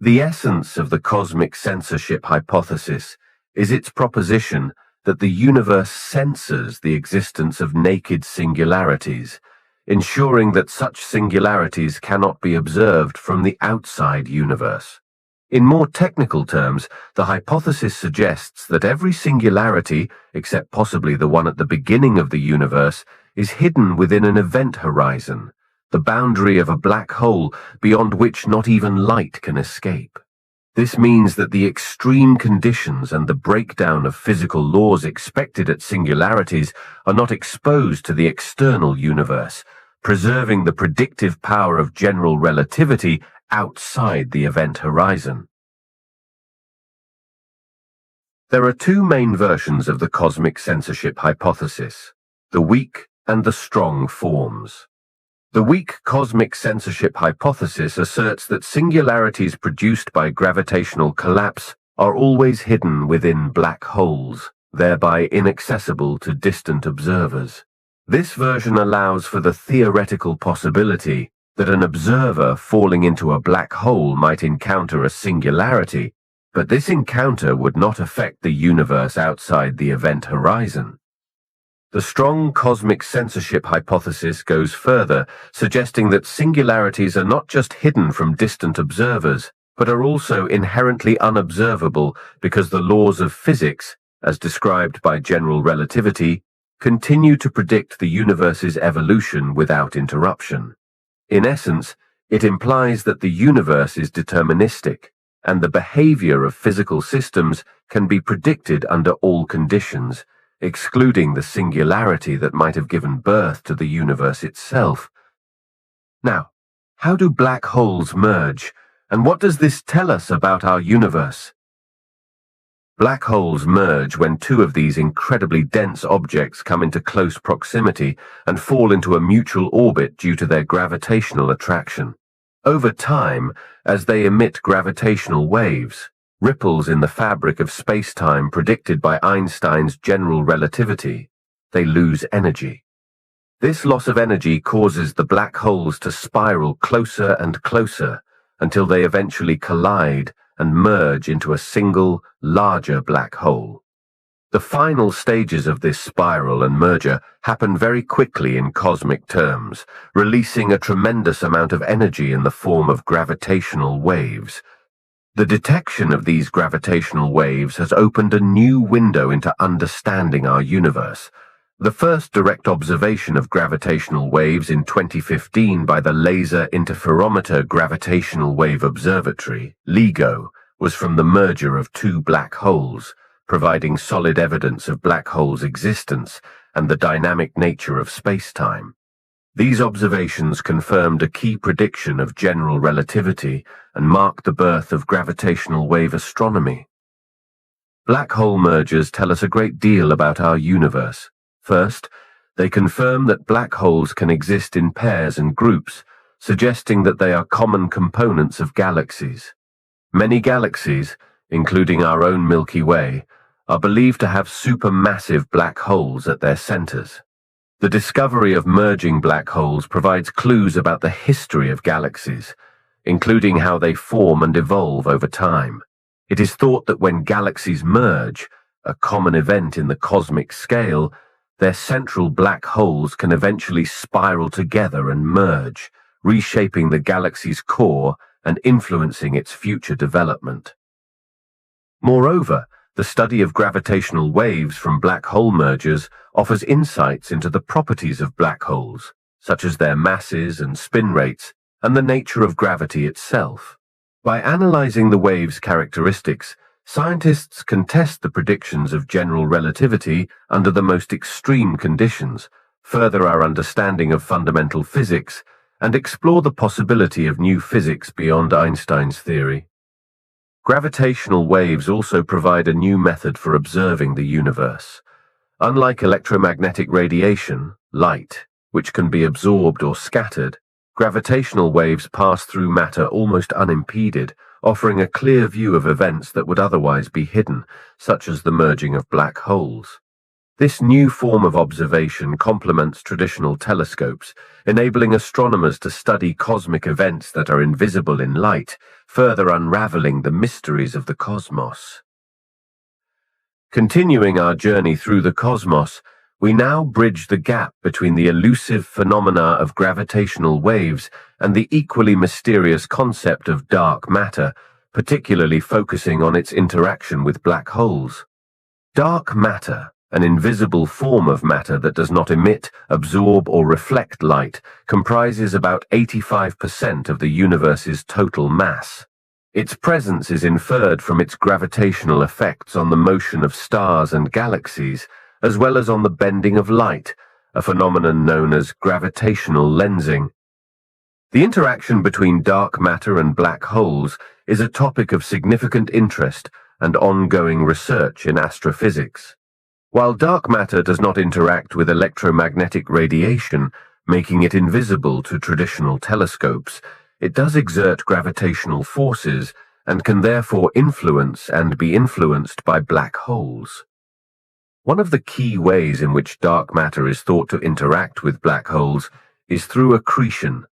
The essence of the cosmic censorship hypothesis is its proposition that the universe censors the existence of naked singularities, ensuring that such singularities cannot be observed from the outside universe. In more technical terms, the hypothesis suggests that every singularity, except possibly the one at the beginning of the universe, is hidden within an event horizon, the boundary of a black hole beyond which not even light can escape. This means that the extreme conditions and the breakdown of physical laws expected at singularities are not exposed to the external universe, preserving the predictive power of general relativity outside the event horizon. There are two main versions of the cosmic censorship hypothesis: the weak and the strong forms. The weak cosmic censorship hypothesis asserts that singularities produced by gravitational collapse are always hidden within black holes, thereby inaccessible to distant observers. This version allows for the theoretical possibility that an observer falling into a black hole might encounter a singularity, but this encounter would not affect the universe outside the event horizon. The strong cosmic censorship hypothesis goes further, suggesting that singularities are not just hidden from distant observers, but are also inherently unobservable because the laws of physics, as described by general relativity, continue to predict the universe's evolution without interruption. In essence, it implies that the universe is deterministic, and the behavior of physical systems can be predicted under all conditions, excluding the singularity that might have given birth to the universe itself. Now, how do black holes merge, and what does this tell us about our universe? Black holes merge when two of these incredibly dense objects come into close proximity and fall into a mutual orbit due to their gravitational attraction. Over time, as they emit gravitational waves, ripples in the fabric of space-time predicted by Einstein's general relativity, they lose energy. This loss of energy causes the black holes to spiral closer and closer until they eventually collide and merge into a single, larger black hole. The final stages of this spiral and merger happen very quickly in cosmic terms, releasing a tremendous amount of energy in the form of gravitational waves. The detection of these gravitational waves has opened a new window into understanding our universe. The first direct observation of gravitational waves in 2015 by the Laser Interferometer Gravitational Wave Observatory, LIGO, was from the merger of two black holes, providing solid evidence of black holes' existence and the dynamic nature of space-time. These observations confirmed a key prediction of general relativity and marked the birth of gravitational wave astronomy. Black hole mergers tell us a great deal about our universe. First, they confirm that black holes can exist in pairs and groups, suggesting that they are common components of galaxies. Many galaxies, including our own Milky Way, are believed to have supermassive black holes at their centers. The discovery of merging black holes provides clues about the history of galaxies, including how they form and evolve over time. It is thought that when galaxies merge, a common event in the cosmic scale, their central black holes can eventually spiral together and merge, reshaping the galaxy's core and influencing its future development. Moreover, the study of gravitational waves from black hole mergers offers insights into the properties of black holes, such as their masses and spin rates, and the nature of gravity itself. By analyzing the wave's characteristics, scientists can test the predictions of general relativity under the most extreme conditions, further our understanding of fundamental physics, and explore the possibility of new physics beyond Einstein's theory. Gravitational waves also provide a new method for observing the universe. Unlike electromagnetic radiation, light, which can be absorbed or scattered, gravitational waves pass through matter almost unimpeded, offering a clear view of events that would otherwise be hidden, such as the merging of black holes. This new form of observation complements traditional telescopes, enabling astronomers to study cosmic events that are invisible in light, further unraveling the mysteries of the cosmos. Continuing our journey through the cosmos, we now bridge the gap between the elusive phenomena of gravitational waves and the equally mysterious concept of dark matter, particularly focusing on its interaction with black holes. Dark matter, an invisible form of matter that does not emit, absorb, or reflect light, comprises about 85% of the universe's total mass. Its presence is inferred from its gravitational effects on the motion of stars and galaxies, as well as on the bending of light, a phenomenon known as gravitational lensing. The interaction between dark matter and black holes is a topic of significant interest and ongoing research in astrophysics. While dark matter does not interact with electromagnetic radiation, making it invisible to traditional telescopes, it does exert gravitational forces and can therefore influence and be influenced by black holes. One of the key ways in which dark matter is thought to interact with black holes is through accretion.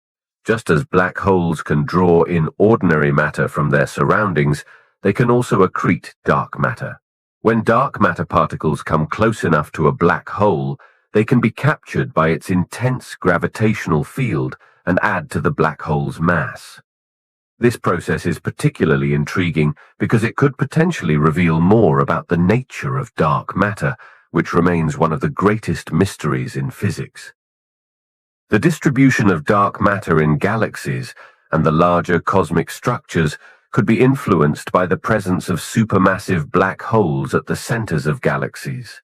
Just as black holes can draw in ordinary matter from their surroundings, they can also accrete dark matter. When dark matter particles come close enough to a black hole, they can be captured by its intense gravitational field and add to the black hole's mass. This process is particularly intriguing because it could potentially reveal more about the nature of dark matter, which remains one of the greatest mysteries in physics. The distribution of dark matter in galaxies and the larger cosmic structures could be influenced by the presence of supermassive black holes at the centers of galaxies.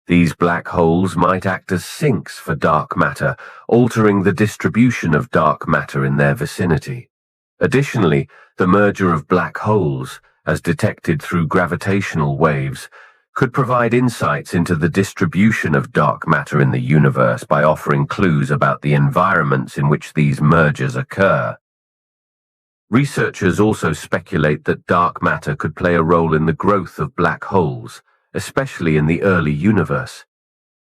These black holes might act as sinks for dark matter, altering the distribution of dark matter in their vicinity. Additionally, the merger of black holes, as detected through gravitational waves, could provide insights into the distribution of dark matter in the universe by offering clues about the environments in which these mergers occur. Researchers also speculate that dark matter could play a role in the growth of black holes, especially in the early universe.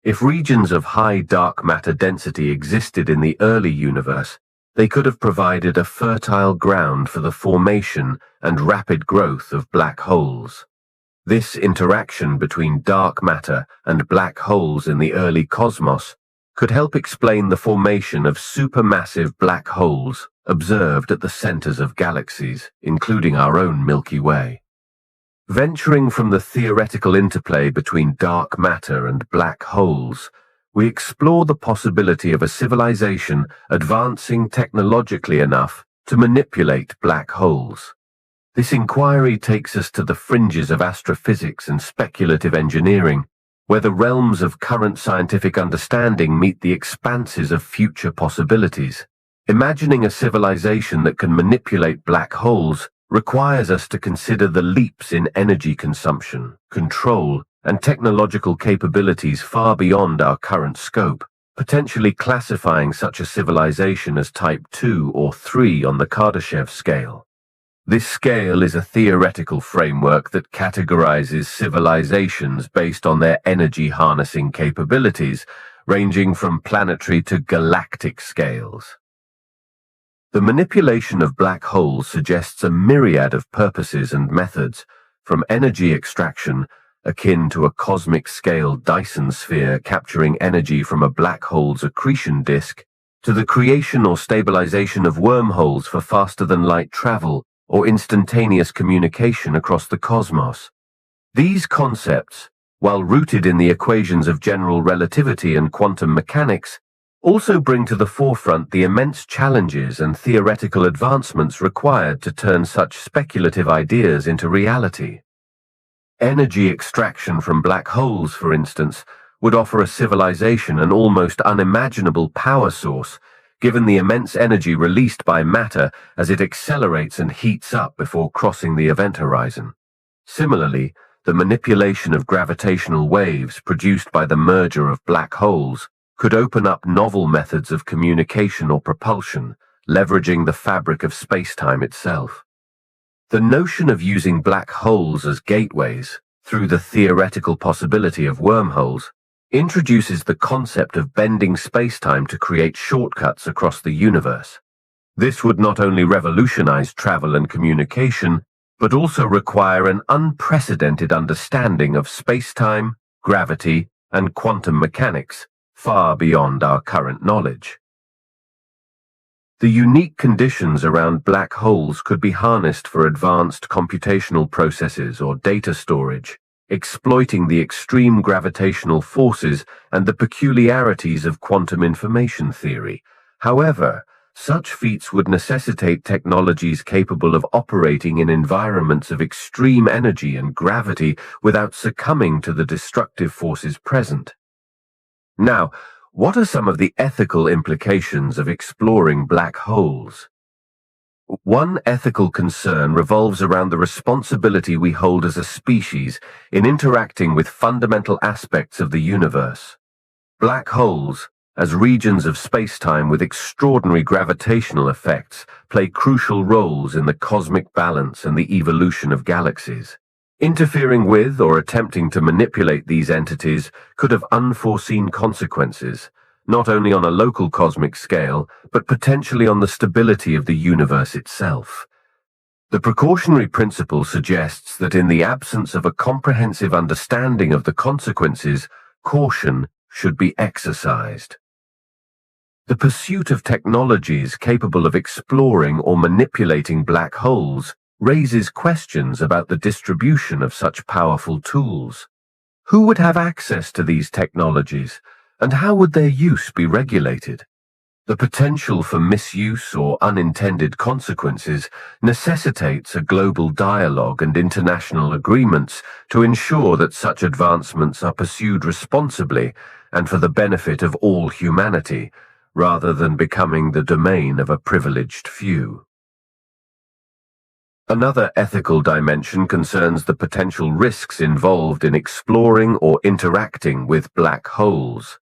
If regions of high dark matter density existed in the early universe, they could have provided a fertile ground for the formation and rapid growth of black holes. This interaction between dark matter and black holes in the early cosmos could help explain the formation of supermassive black holes observed at the centers of galaxies, including our own Milky Way. Venturing from the theoretical interplay between dark matter and black holes, we explore the possibility of a civilization advancing technologically enough to manipulate black holes. This inquiry takes us to the fringes of astrophysics and speculative engineering, where the realms of current scientific understanding meet the expanses of future possibilities. Imagining a civilization that can manipulate black holes requires us to consider the leaps in energy consumption, control, and technological capabilities far beyond our current scope, potentially classifying such a civilization as Type 2 or 3 on the Kardashev scale. This scale is a theoretical framework that categorizes civilizations based on their energy harnessing capabilities, ranging from planetary to galactic scales. The manipulation of black holes suggests a myriad of purposes and methods, from energy extraction, akin to a cosmic-scale Dyson sphere capturing energy from a black hole's accretion disk, to the creation or stabilization of wormholes for faster-than-light travel or instantaneous communication across the cosmos. These concepts, while rooted in the equations of general relativity and quantum mechanics, also bring to the forefront the immense challenges and theoretical advancements required to turn such speculative ideas into reality. Energy extraction from black holes, for instance, would offer a civilization an almost unimaginable power source, given the immense energy released by matter as it accelerates and heats up before crossing the event horizon. Similarly, the manipulation of gravitational waves produced by the merger of black holes could open up novel methods of communication or propulsion, leveraging the fabric of space-time itself. The notion of using black holes as gateways, through the theoretical possibility of wormholes, introduces the concept of bending space-time to create shortcuts across the universe. This would not only revolutionize travel and communication, but also require an unprecedented understanding of space-time, gravity, and quantum mechanics, far beyond our current knowledge. The unique conditions around black holes could be harnessed for advanced computational processes or data storage, exploiting the extreme gravitational forces and the peculiarities of quantum information theory. However, such feats would necessitate technologies capable of operating in environments of extreme energy and gravity without succumbing to the destructive forces present. Now, what are some of the ethical implications of exploring black holes? One ethical concern revolves around the responsibility we hold as a species in interacting with fundamental aspects of the universe. Black holes, as regions of space-time with extraordinary gravitational effects, play crucial roles in the cosmic balance and the evolution of galaxies. Interfering with or attempting to manipulate these entities could have unforeseen consequences, not only on a local cosmic scale, but potentially on the stability of the universe itself. The precautionary principle suggests that in the absence of a comprehensive understanding of the consequences, caution should be exercised. The pursuit of technologies capable of exploring or manipulating black holes raises questions about the distribution of such powerful tools. Who would have access to these technologies, and how would their use be regulated? The potential for misuse or unintended consequences necessitates a global dialogue and international agreements to ensure that such advancements are pursued responsibly and for the benefit of all humanity, rather than becoming the domain of a privileged few. Another ethical dimension concerns the potential risks involved in exploring or interacting with black holes.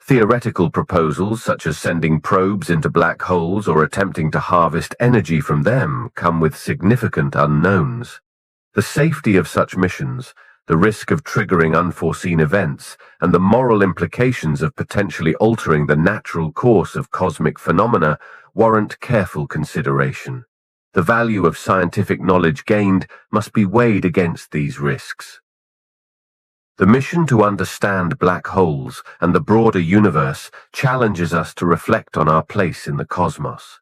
Theoretical proposals such as sending probes into black holes or attempting to harvest energy from them come with significant unknowns. The safety of such missions, the risk of triggering unforeseen events, and the moral implications of potentially altering the natural course of cosmic phenomena warrant careful consideration. The value of scientific knowledge gained must be weighed against these risks. The mission to understand black holes and the broader universe challenges us to reflect on our place in the cosmos.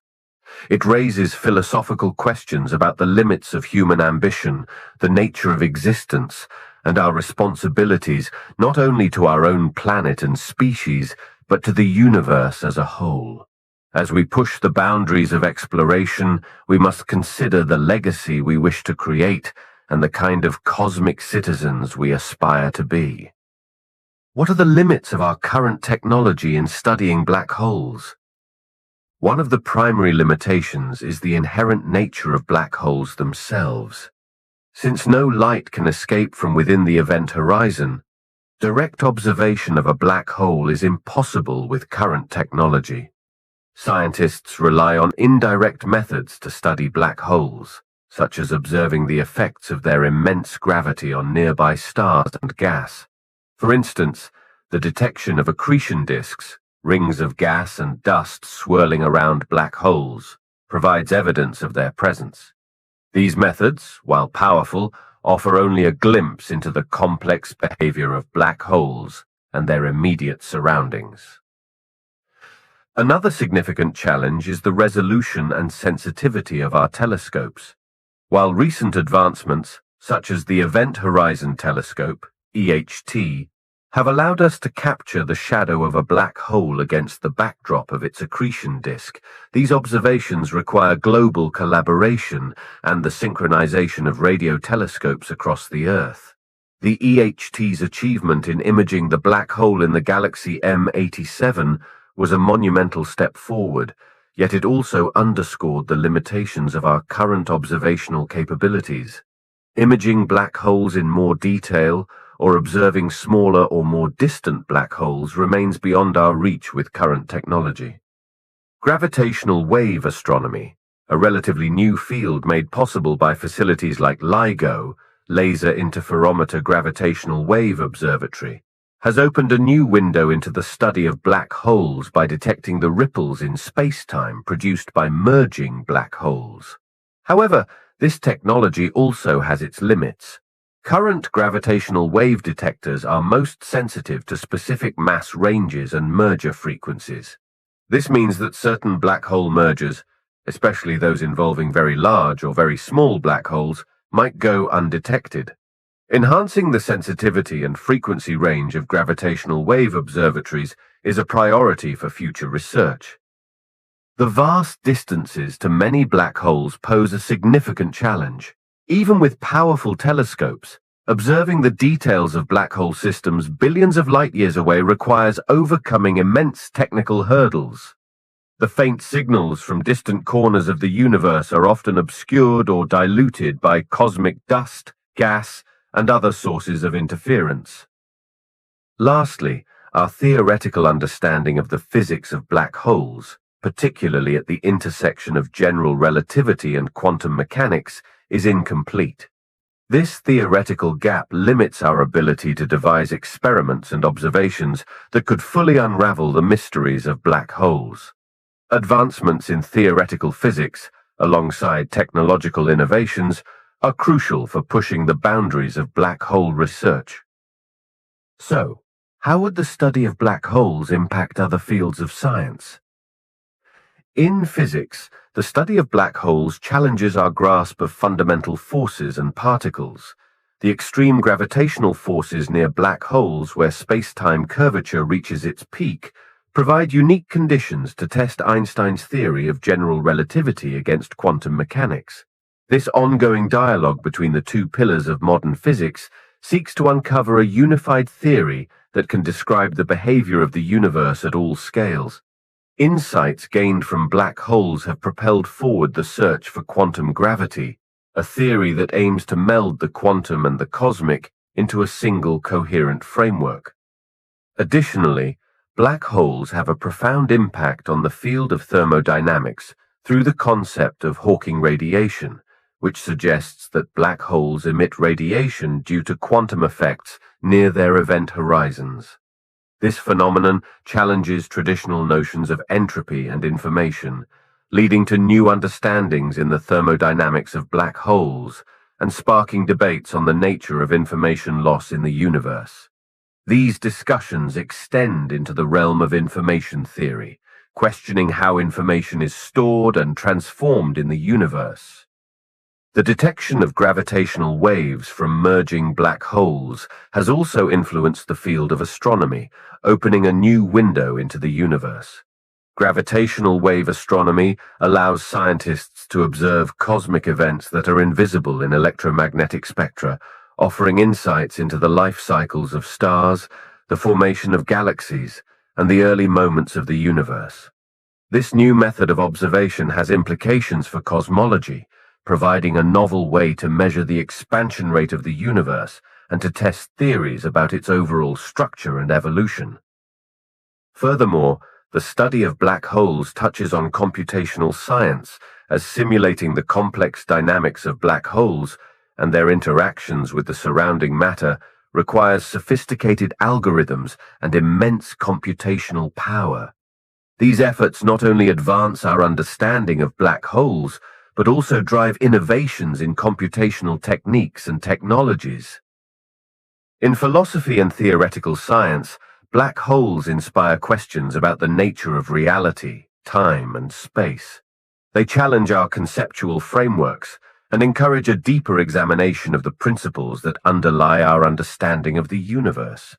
It raises philosophical questions about the limits of human ambition, the nature of existence, and our responsibilities not only to our own planet and species, but to the universe as a whole. As we push the boundaries of exploration, we must consider the legacy we wish to create and the kind of cosmic citizens we aspire to be. What are the limits of our current technology in studying black holes? One of the primary limitations is the inherent nature of black holes themselves. Since no light can escape from within the event horizon, direct observation of a black hole is impossible with current technology. Scientists rely on indirect methods to study black holes, such as observing the effects of their immense gravity on nearby stars and gas. For instance, the detection of accretion disks, rings of gas and dust swirling around black holes, provides evidence of their presence. These methods, while powerful, offer only a glimpse into the complex behavior of black holes and their immediate surroundings. Another significant challenge is the resolution and sensitivity of our telescopes. While recent advancements, such as the Event Horizon Telescope, EHT, have allowed us to capture the shadow of a black hole against the backdrop of its accretion disk, these observations require global collaboration and the synchronization of radio telescopes across the Earth. The EHT's achievement in imaging the black hole in the galaxy M87 was a monumental step forward, yet it also underscored the limitations of our current observational capabilities. Imaging black holes in more detail, or observing smaller or more distant black holes, remains beyond our reach with current technology. Gravitational wave astronomy, a relatively new field made possible by facilities like LIGO, Laser Interferometer Gravitational Wave Observatory, has opened a new window into the study of black holes by detecting the ripples in space-time produced by merging black holes. However, this technology also has its limits. Current gravitational wave detectors are most sensitive to specific mass ranges and merger frequencies. This means that certain black hole mergers, especially those involving very large or very small black holes, might go undetected. Enhancing the sensitivity and frequency range of gravitational wave observatories is a priority for future research. The vast distances to many black holes pose a significant challenge. Even with powerful telescopes, observing the details of black hole systems billions of light years away requires overcoming immense technical hurdles. The faint signals from distant corners of the universe are often obscured or diluted by cosmic dust, gas, and other sources of interference. Lastly, our theoretical understanding of the physics of black holes, particularly at the intersection of general relativity and quantum mechanics, is incomplete. This theoretical gap limits our ability to devise experiments and observations that could fully unravel the mysteries of black holes. Advancements in theoretical physics, alongside technological innovations, are crucial for pushing the boundaries of black hole research. So, how would the study of black holes impact other fields of science? In physics, the study of black holes challenges our grasp of fundamental forces and particles. The extreme gravitational forces near black holes, where space-time curvature reaches its peak, provide unique conditions to test Einstein's theory of general relativity against quantum mechanics. This ongoing dialogue between the two pillars of modern physics seeks to uncover a unified theory that can describe the behavior of the universe at all scales. Insights gained from black holes have propelled forward the search for quantum gravity, a theory that aims to meld the quantum and the cosmic into a single coherent framework. Additionally, black holes have a profound impact on the field of thermodynamics through the concept of Hawking radiation, which suggests that black holes emit radiation due to quantum effects near their event horizons. This phenomenon challenges traditional notions of entropy and information, leading to new understandings in the thermodynamics of black holes and sparking debates on the nature of information loss in the universe. These discussions extend into the realm of information theory, questioning how information is stored and transformed in the universe. The detection of gravitational waves from merging black holes has also influenced the field of astronomy, opening a new window into the universe. Gravitational wave astronomy allows scientists to observe cosmic events that are invisible in electromagnetic spectra, offering insights into the life cycles of stars, the formation of galaxies, and the early moments of the universe. This new method of observation has implications for cosmology, providing a novel way to measure the expansion rate of the universe and to test theories about its overall structure and evolution. Furthermore, the study of black holes touches on computational science as simulating the complex dynamics of black holes and their interactions with the surrounding matter requires sophisticated algorithms and immense computational power. These efforts not only advance our understanding of black holes, but also drive innovations in computational techniques and technologies. In philosophy and theoretical science, black holes inspire questions about the nature of reality, time, and space. They challenge our conceptual frameworks and encourage a deeper examination of the principles that underlie our understanding of the universe.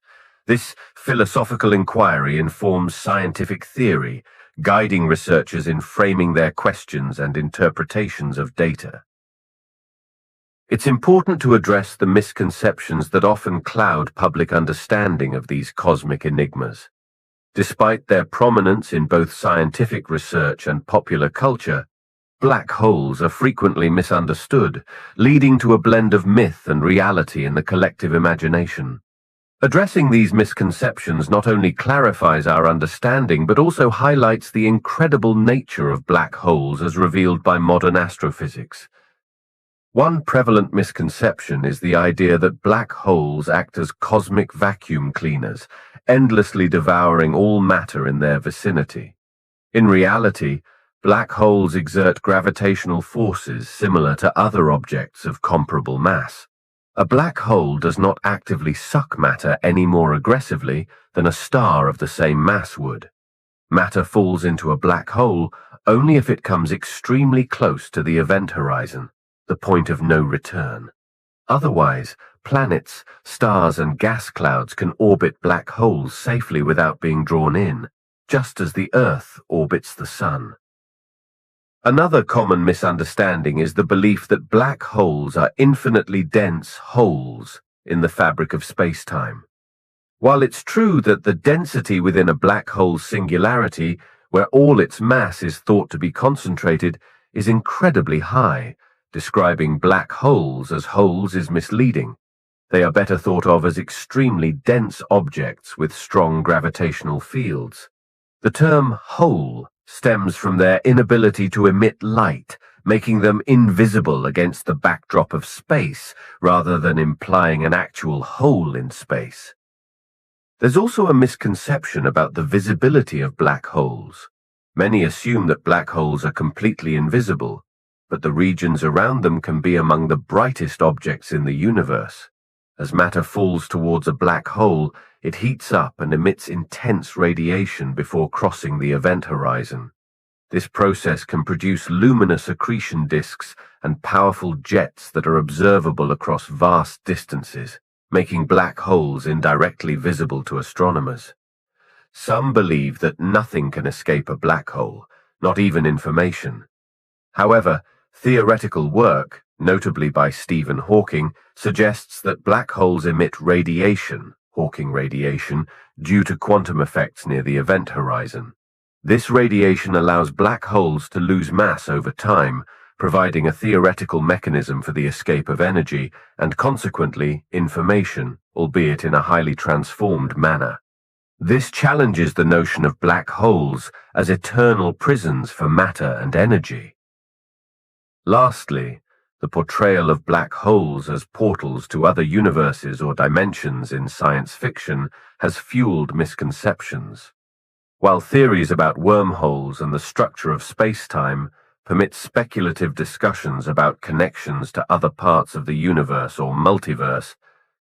This philosophical inquiry informs scientific theory, guiding researchers in framing their questions and interpretations of data. It's important to address the misconceptions that often cloud public understanding of these cosmic enigmas. Despite their prominence in both scientific research and popular culture, black holes are frequently misunderstood, leading to a blend of myth and reality in the collective imagination. Addressing these misconceptions not only clarifies our understanding but also highlights the incredible nature of black holes as revealed by modern astrophysics. One prevalent misconception is the idea that black holes act as cosmic vacuum cleaners, endlessly devouring all matter in their vicinity. In reality, black holes exert gravitational forces similar to other objects of comparable mass. A black hole does not actively suck matter any more aggressively than a star of the same mass would. Matter falls into a black hole only if it comes extremely close to the event horizon, the point of no return. Otherwise, planets, stars, and gas clouds can orbit black holes safely without being drawn in, just as the Earth orbits the Sun. Another common misunderstanding is the belief that black holes are infinitely dense holes in the fabric of space-time. While it's true that the density within a black hole's singularity, where all its mass is thought to be concentrated, is incredibly high, describing black holes as holes is misleading. They are better thought of as extremely dense objects with strong gravitational fields. The term hole stems from their inability to emit light, making them invisible against the backdrop of space, rather than implying an actual hole in space. There's also a misconception about the visibility of black holes. Many assume that black holes are completely invisible, but the regions around them can be among the brightest objects in the universe. As matter falls towards a black hole, it heats up and emits intense radiation before crossing the event horizon. This process can produce luminous accretion disks and powerful jets that are observable across vast distances, making black holes indirectly visible to astronomers. Some believe that nothing can escape a black hole, not even information. However, theoretical work, notably by Stephen Hawking, suggests that black holes emit radiation, Hawking radiation, due to quantum effects near the event horizon. This radiation allows black holes to lose mass over time, providing a theoretical mechanism for the escape of energy and consequently information, albeit in a highly transformed manner. This challenges the notion of black holes as eternal prisons for matter and energy. Lastly, the portrayal of black holes as portals to other universes or dimensions in science fiction has fueled misconceptions. While theories about wormholes and the structure of space-time permit speculative discussions about connections to other parts of the universe or multiverse,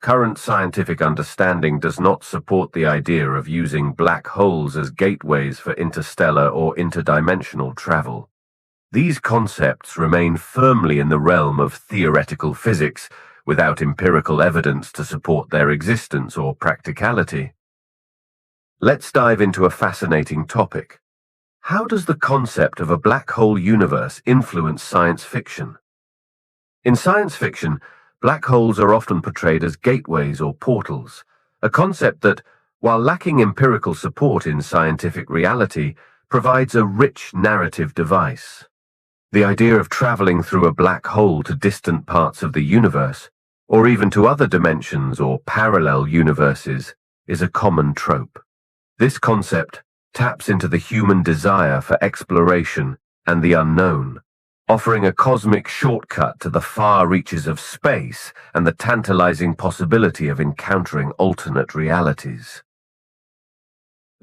current scientific understanding does not support the idea of using black holes as gateways for interstellar or interdimensional travel. These concepts remain firmly in the realm of theoretical physics, without empirical evidence to support their existence or practicality. Let's dive into a fascinating topic. How does the concept of a black hole universe influence science fiction? In science fiction, black holes are often portrayed as gateways or portals, a concept that, while lacking empirical support in scientific reality, provides a rich narrative device. The idea of traveling through a black hole to distant parts of the universe, or even to other dimensions or parallel universes, is a common trope. This concept taps into the human desire for exploration and the unknown, offering a cosmic shortcut to the far reaches of space and the tantalizing possibility of encountering alternate realities.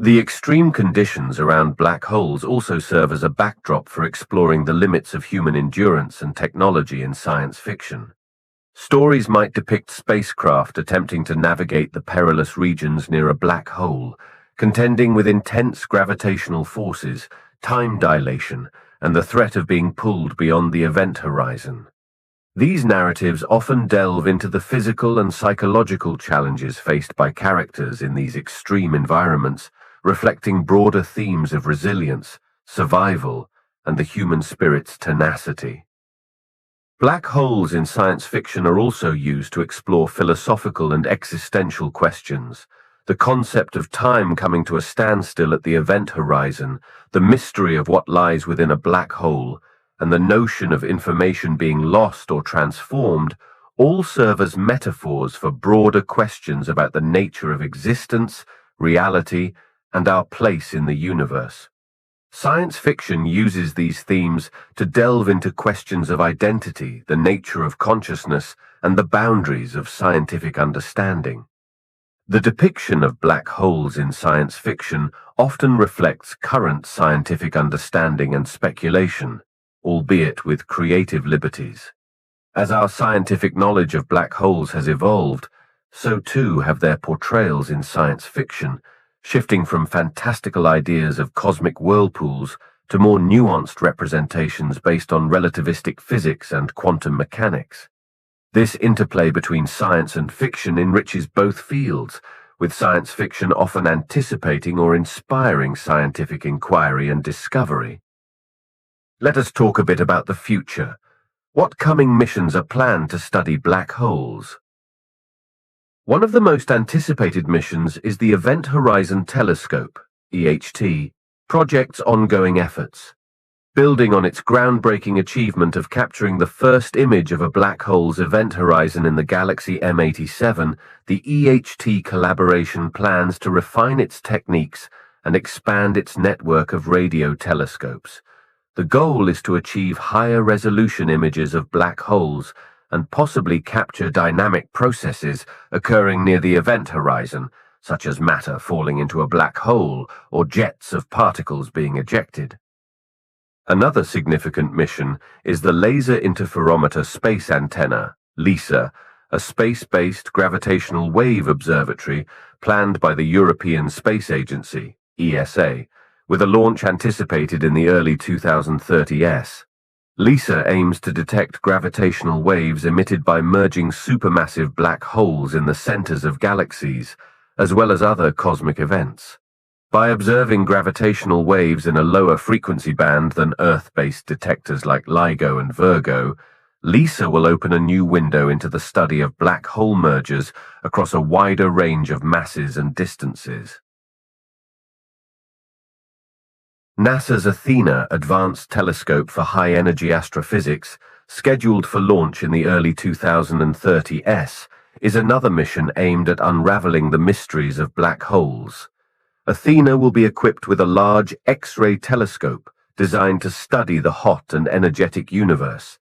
The extreme conditions around black holes also serve as a backdrop for exploring the limits of human endurance and technology in science fiction. Stories might depict spacecraft attempting to navigate the perilous regions near a black hole, contending with intense gravitational forces, time dilation, and the threat of being pulled beyond the event horizon. These narratives often delve into the physical and psychological challenges faced by characters in these extreme environments, reflecting broader themes of resilience, survival, and the human spirit's tenacity. Black holes in science fiction are also used to explore philosophical and existential questions. The concept of time coming to a standstill at the event horizon, the mystery of what lies within a black hole, and the notion of information being lost or transformed all serve as metaphors for broader questions about the nature of existence, reality, and our place in the universe. Science fiction uses these themes to delve into questions of identity, the nature of consciousness, and the boundaries of scientific understanding. The depiction of black holes in science fiction often reflects current scientific understanding and speculation, albeit with creative liberties. As our scientific knowledge of black holes has evolved, so too have their portrayals in science fiction, shifting from fantastical ideas of cosmic whirlpools to more nuanced representations based on relativistic physics and quantum mechanics. This interplay between science and fiction enriches both fields, with science fiction often anticipating or inspiring scientific inquiry and discovery. Let us talk a bit about the future. What coming missions are planned to study black holes? One of the most anticipated missions is the Event Horizon Telescope, EHT, project's ongoing efforts. Building on its groundbreaking achievement of capturing the first image of a black hole's event horizon in the galaxy M87, the EHT collaboration plans to refine its techniques and expand its network of radio telescopes. The goal is to achieve higher resolution images of black holes and possibly capture dynamic processes occurring near the event horizon, such as matter falling into a black hole or jets of particles being ejected. Another significant mission is the Laser Interferometer Space Antenna, LISA, a space-based gravitational wave observatory planned by the European Space Agency, ESA, with a launch anticipated in the early 2030s. LISA aims to detect gravitational waves emitted by merging supermassive black holes in the centers of galaxies, as well as other cosmic events. By observing gravitational waves in a lower frequency band than Earth-based detectors like LIGO and Virgo, LISA will open a new window into the study of black hole mergers across a wider range of masses and distances. NASA's Athena Advanced Telescope for High-Energy Astrophysics, scheduled for launch in the early 2030s, is another mission aimed at unraveling the mysteries of black holes. Athena will be equipped with a large X-ray telescope designed to study the hot and energetic universe.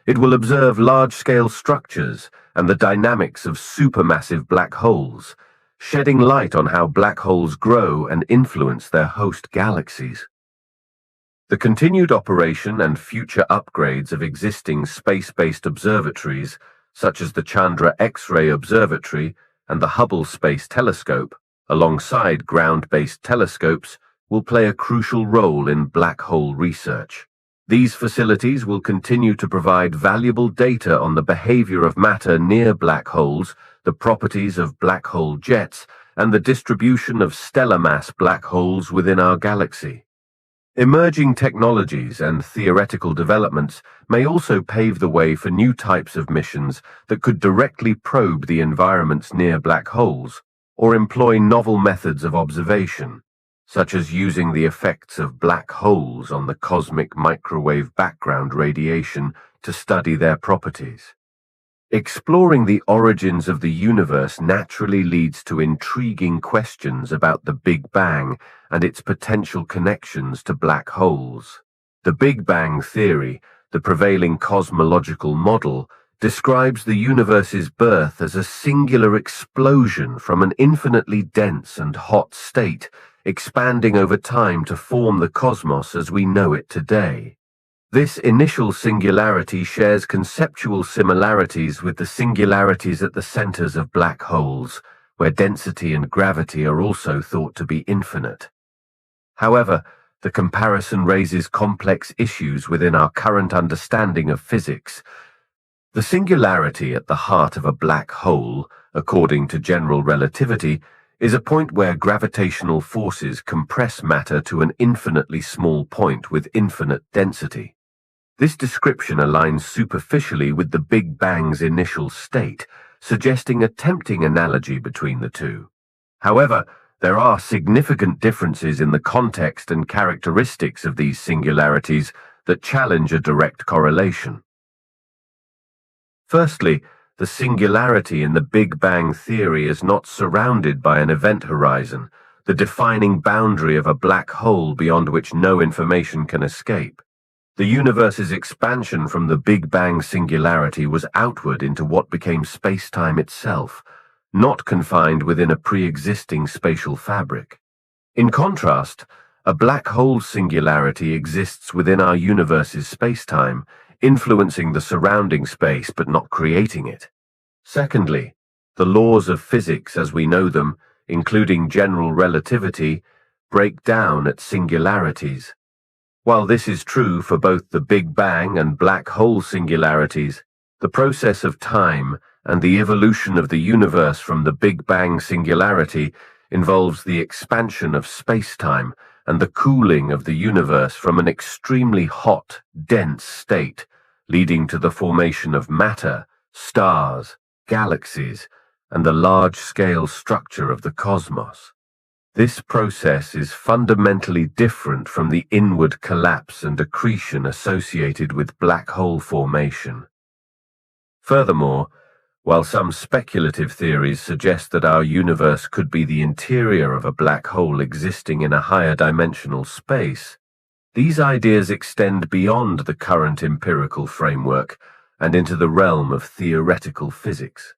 It will observe large-scale structures and the dynamics of supermassive black holes, shedding light on how black holes grow and influence their host galaxies. The continued operation and future upgrades of existing space-based observatories, such as the Chandra X-ray Observatory and the Hubble Space Telescope, alongside ground-based telescopes, will play a crucial role in black hole research. These facilities will continue to provide valuable data on the behavior of matter near black holes, the properties of black hole jets, and the distribution of stellar mass black holes within our galaxy. Emerging technologies and theoretical developments may also pave the way for new types of missions that could directly probe the environments near black holes, or employ novel methods of observation, such as using the effects of black holes on the cosmic microwave background radiation to study their properties. Exploring the origins of the universe naturally leads to intriguing questions about the Big Bang and its potential connections to black holes. The Big Bang theory, the prevailing cosmological model, describes the universe's birth as a singular explosion from an infinitely dense and hot state, expanding over time to form the cosmos as we know it today. This initial singularity shares conceptual similarities with the singularities at the centers of black holes, where density and gravity are also thought to be infinite. However, the comparison raises complex issues within our current understanding of physics. The singularity at the heart of a black hole, according to general relativity, is a point where gravitational forces compress matter to an infinitely small point with infinite density. This description aligns superficially with the Big Bang's initial state, suggesting a tempting analogy between the two. However, there are significant differences in the context and characteristics of these singularities that challenge a direct correlation. Firstly, the singularity in the Big Bang theory is not surrounded by an event horizon, the defining boundary of a black hole beyond which no information can escape. The universe's expansion from the Big Bang singularity was outward into what became space-time itself, not confined within a pre-existing spatial fabric. In contrast, a black hole singularity exists within our universe's space-time, influencing the surrounding space but not creating it. Secondly, the laws of physics as we know them, including general relativity, break down at singularities. While this is true for both the Big Bang and black hole singularities, the process of time and the evolution of the universe from the Big Bang singularity involves the expansion of space-time and the cooling of the universe from an extremely hot, dense state, leading to the formation of matter, stars, galaxies, and the large-scale structure of the cosmos. This process is fundamentally different from the inward collapse and accretion associated with black hole formation. Furthermore, while some speculative theories suggest that our universe could be the interior of a black hole existing in a higher dimensional space, these ideas extend beyond the current empirical framework and into the realm of theoretical physics.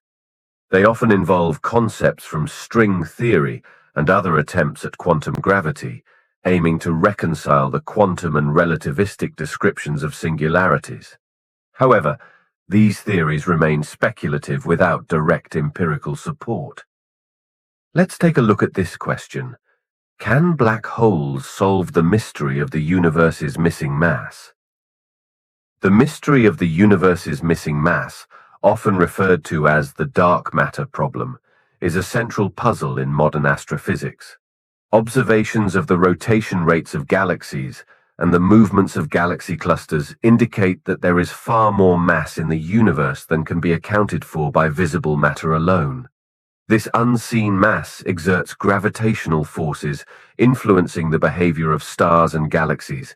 They often involve concepts from string theory and other attempts at quantum gravity, aiming to reconcile the quantum and relativistic descriptions of singularities. However, these theories remain speculative without direct empirical support. Let's take a look at this question. Can black holes solve the mystery of the universe's missing mass? The mystery of the universe's missing mass, often referred to as the dark matter problem, is a central puzzle in modern astrophysics. Observations of the rotation rates of galaxies and the movements of galaxy clusters indicate that there is far more mass in the universe than can be accounted for by visible matter alone. This unseen mass exerts gravitational forces influencing the behavior of stars and galaxies,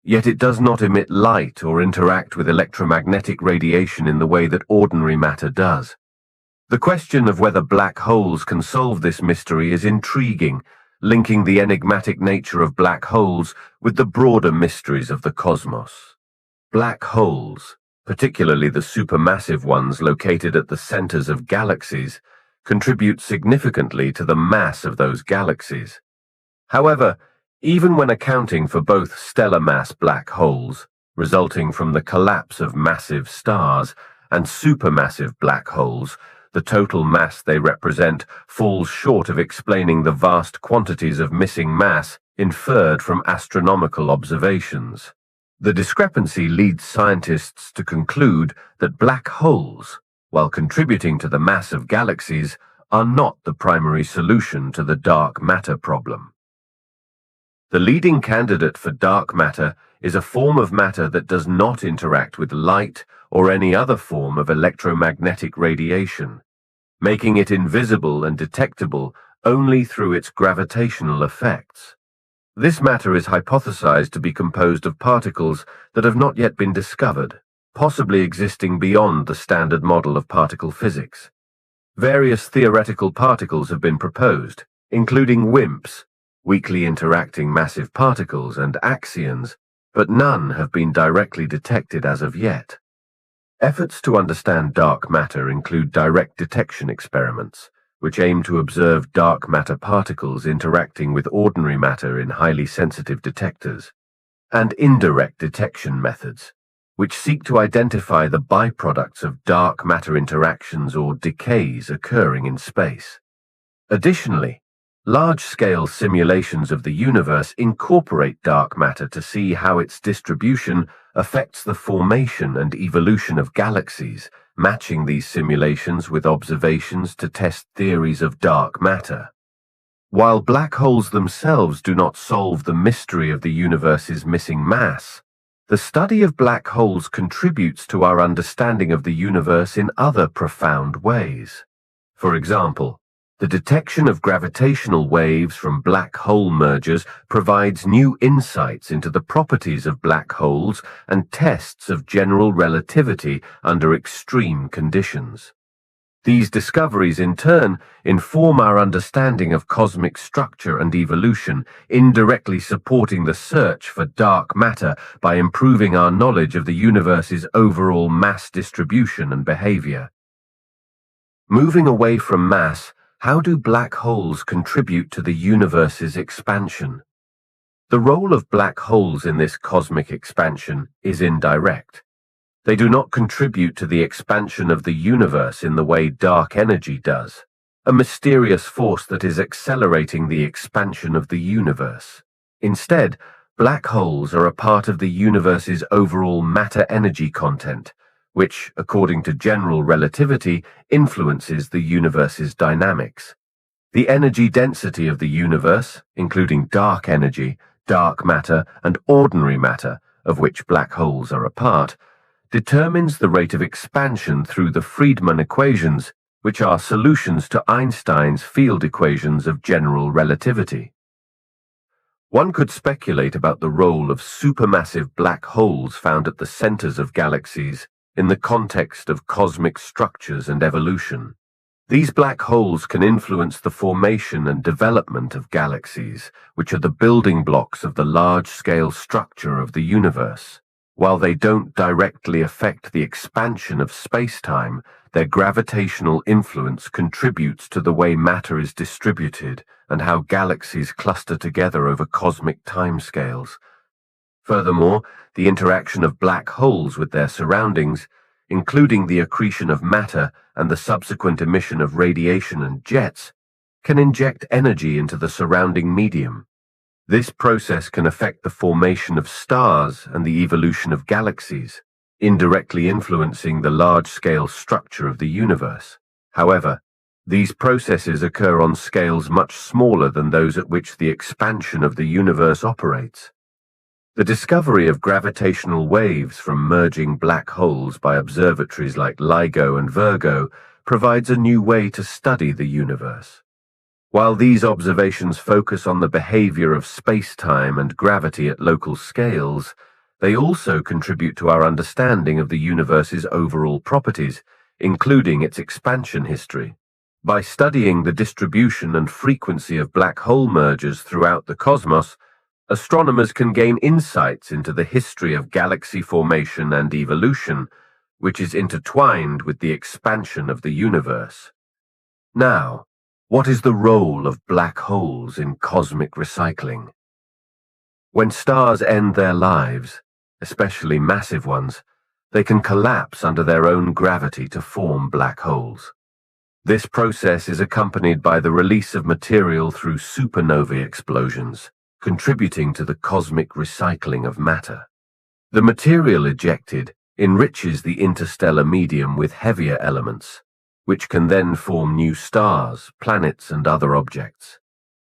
yet it does not emit light or interact with electromagnetic radiation in the way that ordinary matter does. The question of whether black holes can solve this mystery is intriguing, linking the enigmatic nature of black holes with the broader mysteries of the cosmos. Black holes, particularly the supermassive ones located at the centers of galaxies, contribute significantly to the mass of those galaxies. However, even when accounting for both stellar mass black holes, resulting from the collapse of massive stars, and supermassive black holes, the total mass they represent falls short of explaining the vast quantities of missing mass inferred from astronomical observations. The discrepancy leads scientists to conclude that black holes, while contributing to the mass of galaxies, are not the primary solution to the dark matter problem. The leading candidate for dark matter is a form of matter that does not interact with light or any other form of electromagnetic radiation, making it invisible and detectable only through its gravitational effects. This matter is hypothesized to be composed of particles that have not yet been discovered, possibly existing beyond the standard model of particle physics. Various theoretical particles have been proposed, including WIMPs, weakly interacting massive particles, and axions, but none have been directly detected as of yet. Efforts to understand dark matter include direct detection experiments, which aim to observe dark matter particles interacting with ordinary matter in highly sensitive detectors, and indirect detection methods, which seek to identify the byproducts of dark matter interactions or decays occurring in space. Additionally, large-scale simulations of the universe incorporate dark matter to see how its distribution affects the formation and evolution of galaxies, matching these simulations with observations to test theories of dark matter. While black holes themselves do not solve the mystery of the universe's missing mass, the study of black holes contributes to our understanding of the universe in other profound ways. For example, the detection of gravitational waves from black hole mergers provides new insights into the properties of black holes and tests of general relativity under extreme conditions. These discoveries, in turn, inform our understanding of cosmic structure and evolution, indirectly supporting the search for dark matter by improving our knowledge of the universe's overall mass distribution and behavior. Moving away from mass, how do black holes contribute to the universe's expansion? The role of black holes in this cosmic expansion is indirect. They do not contribute to the expansion of the universe in the way dark energy does, a mysterious force that is accelerating the expansion of the universe. Instead, black holes are a part of the universe's overall matter-energy content, which, according to general relativity, influences the universe's dynamics. The energy density of the universe, including dark energy, dark matter, and ordinary matter, of which black holes are a part, determines the rate of expansion through the Friedmann equations, which are solutions to Einstein's field equations of general relativity. One could speculate about the role of supermassive black holes found at the centers of galaxies in the context of cosmic structures and evolution. These black holes can influence the formation and development of galaxies, which are the building blocks of the large-scale structure of the universe. While they don't directly affect the expansion of space-time, their gravitational influence contributes to the way matter is distributed and how galaxies cluster together over cosmic timescales. Furthermore, the interaction of black holes with their surroundings, including the accretion of matter and the subsequent emission of radiation and jets, can inject energy into the surrounding medium. This process can affect the formation of stars and the evolution of galaxies, indirectly influencing the large-scale structure of the universe. However, these processes occur on scales much smaller than those at which the expansion of the universe operates. The discovery of gravitational waves from merging black holes by observatories like LIGO and Virgo provides a new way to study the universe. While these observations focus on the behavior of space-time and gravity at local scales, they also contribute to our understanding of the universe's overall properties, including its expansion history. By studying the distribution and frequency of black hole mergers throughout the cosmos, astronomers can gain insights into the history of galaxy formation and evolution, which is intertwined with the expansion of the universe. Now, what is the role of black holes in cosmic recycling? When stars end their lives, especially massive ones, they can collapse under their own gravity to form black holes. This process is accompanied by the release of material through supernovae explosions, contributing to the cosmic recycling of matter. The material ejected enriches the interstellar medium with heavier elements, which can then form new stars, planets, and other objects.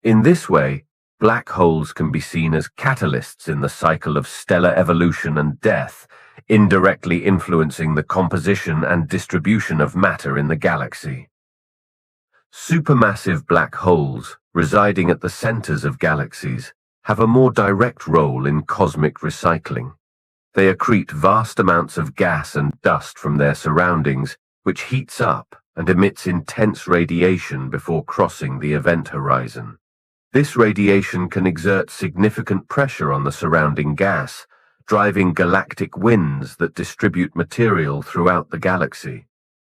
In this way, black holes can be seen as catalysts in the cycle of stellar evolution and death, indirectly influencing the composition and distribution of matter in the galaxy. Supermassive black holes, residing at the centers of galaxies, have a more direct role in cosmic recycling. They accrete vast amounts of gas and dust from their surroundings, which heats up and emits intense radiation before crossing the event horizon. This radiation can exert significant pressure on the surrounding gas, driving galactic winds that distribute material throughout the galaxy.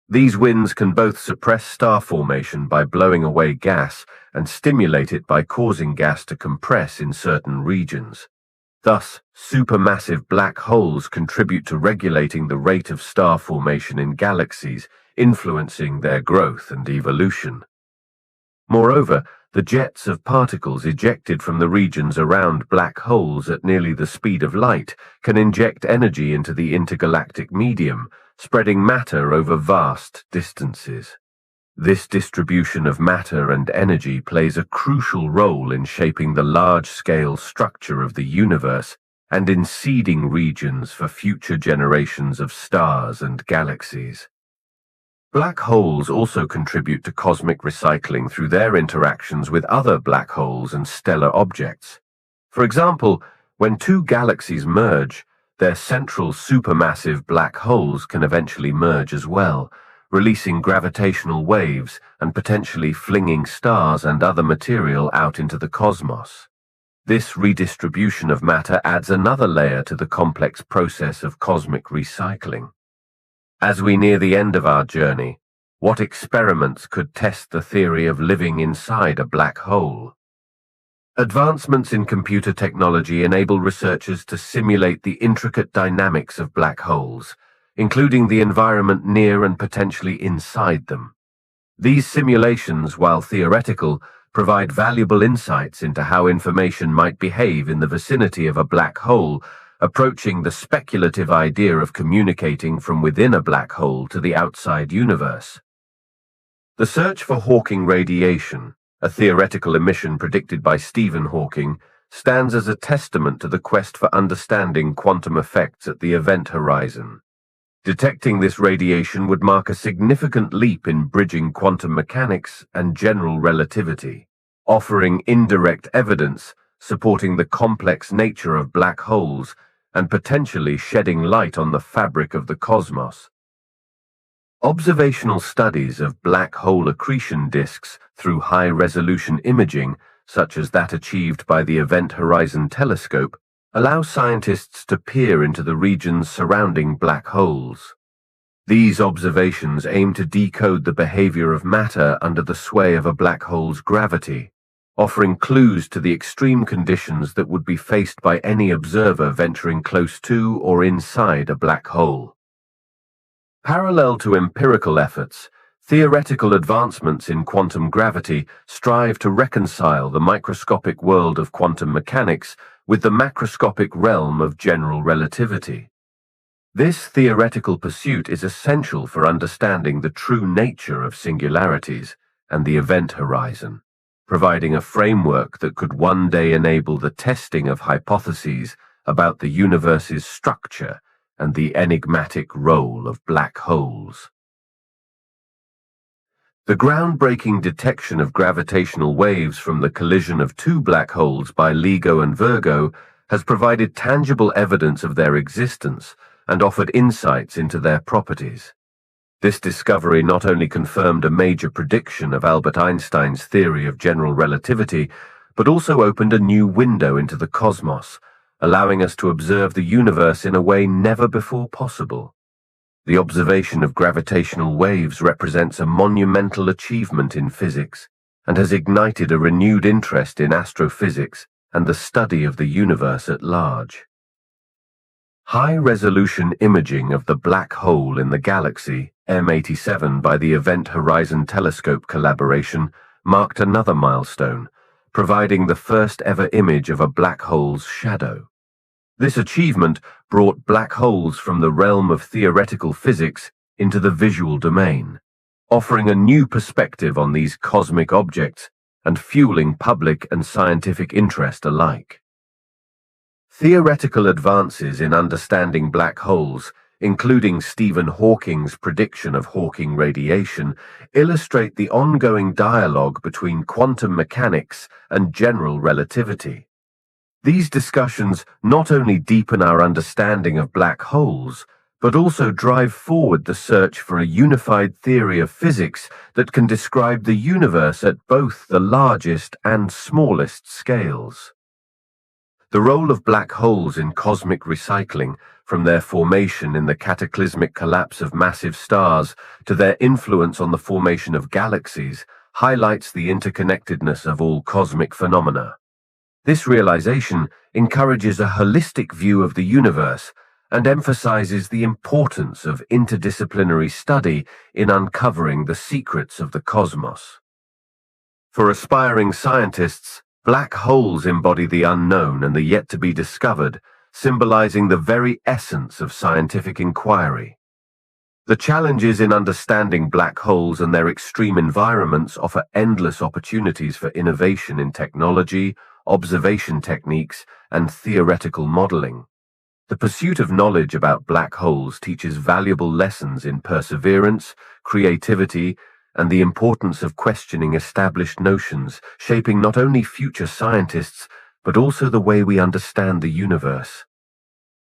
These winds can both suppress star formation by blowing away gas and stimulate it by causing gas to compress in certain regions. Thus, supermassive black holes contribute to regulating the rate of star formation in galaxies, influencing their growth and evolution. Moreover, the jets of particles ejected from the regions around black holes at nearly the speed of light can inject energy into the intergalactic medium, spreading matter over vast distances. This distribution of matter and energy plays a crucial role in shaping the large-scale structure of the universe and in seeding regions for future generations of stars and galaxies. Black holes also contribute to cosmic recycling through their interactions with other black holes and stellar objects. For example, when two galaxies merge, their central supermassive black holes can eventually merge as well, releasing gravitational waves and potentially flinging stars and other material out into the cosmos. This redistribution of matter adds another layer to the complex process of cosmic recycling. As we near the end of our journey, what experiments could test the theory of living inside a black hole? Advancements in computer technology enable researchers to simulate the intricate dynamics of black holes, including the environment near and potentially inside them. These simulations, while theoretical, provide valuable insights into how information might behave in the vicinity of a black hole, approaching the speculative idea of communicating from within a black hole to the outside universe. The search for Hawking radiation, a theoretical emission predicted by Stephen Hawking, stands as a testament to the quest for understanding quantum effects at the event horizon. Detecting this radiation would mark a significant leap in bridging quantum mechanics and general relativity, offering indirect evidence supporting the complex nature of black holes and potentially shedding light on the fabric of the cosmos. Observational studies of black hole accretion disks through high-resolution imaging, such as that achieved by the Event Horizon Telescope, allow scientists to peer into the regions surrounding black holes. These observations aim to decode the behavior of matter under the sway of a black hole's gravity, offering clues to the extreme conditions that would be faced by any observer venturing close to or inside a black hole. Parallel to empirical efforts, theoretical advancements in quantum gravity strive to reconcile the microscopic world of quantum mechanics with the macroscopic realm of general relativity. This theoretical pursuit is essential for understanding the true nature of singularities and the event horizon, providing a framework that could one day enable the testing of hypotheses about the universe's structure and the enigmatic role of black holes. The groundbreaking detection of gravitational waves from the collision of two black holes by LIGO and Virgo has provided tangible evidence of their existence and offered insights into their properties. This discovery not only confirmed a major prediction of Albert Einstein's theory of general relativity, but also opened a new window into the cosmos, allowing us to observe the universe in a way never before possible. The observation of gravitational waves represents a monumental achievement in physics and has ignited a renewed interest in astrophysics and the study of the universe at large. High-resolution imaging of the black hole in the galaxy, M87, by the Event Horizon Telescope collaboration marked another milestone, providing the first-ever image of a black hole's shadow. This achievement brought black holes from the realm of theoretical physics into the visual domain, offering a new perspective on these cosmic objects and fueling public and scientific interest alike. Theoretical advances in understanding black holes, including Stephen Hawking's prediction of Hawking radiation, illustrate the ongoing dialogue between quantum mechanics and general relativity. These discussions not only deepen our understanding of black holes, but also drive forward the search for a unified theory of physics that can describe the universe at both the largest and smallest scales. The role of black holes in cosmic recycling, from their formation in the cataclysmic collapse of massive stars to their influence on the formation of galaxies, highlights the interconnectedness of all cosmic phenomena. This realization encourages a holistic view of the universe and emphasizes the importance of interdisciplinary study in uncovering the secrets of the cosmos. For aspiring scientists, black holes embody the unknown and the yet-to-be discovered, symbolizing the very essence of scientific inquiry. The challenges in understanding black holes and their extreme environments offer endless opportunities for innovation in technology, observation techniques, and theoretical modeling. The pursuit of knowledge about black holes teaches valuable lessons in perseverance, creativity, and the importance of questioning established notions, shaping not only future scientists, but also the way we understand the universe.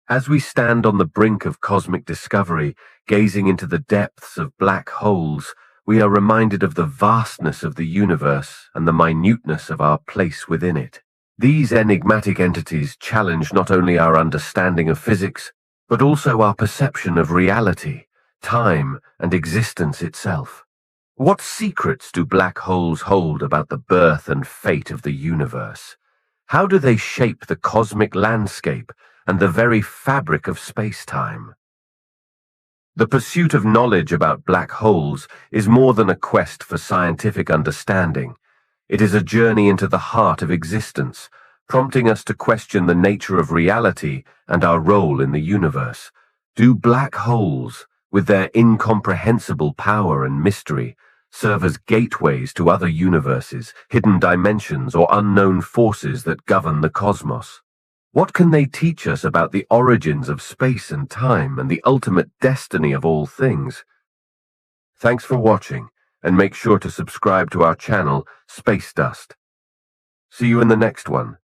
As we stand on the brink of cosmic discovery, gazing into the depths of black holes, we are reminded of the vastness of the universe and the minuteness of our place within it. These enigmatic entities challenge not only our understanding of physics, but also our perception of reality, time, and existence itself. What secrets do black holes hold about the birth and fate of the universe? How do they shape the cosmic landscape and the very fabric of space-time? The pursuit of knowledge about black holes is more than a quest for scientific understanding. It is a journey into the heart of existence, prompting us to question the nature of reality and our role in the universe. Do black holes, with their incomprehensible power and mystery, serve as gateways to other universes, hidden dimensions, or unknown forces that govern the cosmos? What can they teach us about the origins of space and time and the ultimate destiny of all things? Thanks for watching, and make sure to subscribe to our channel, Space Dust. See you in the next one.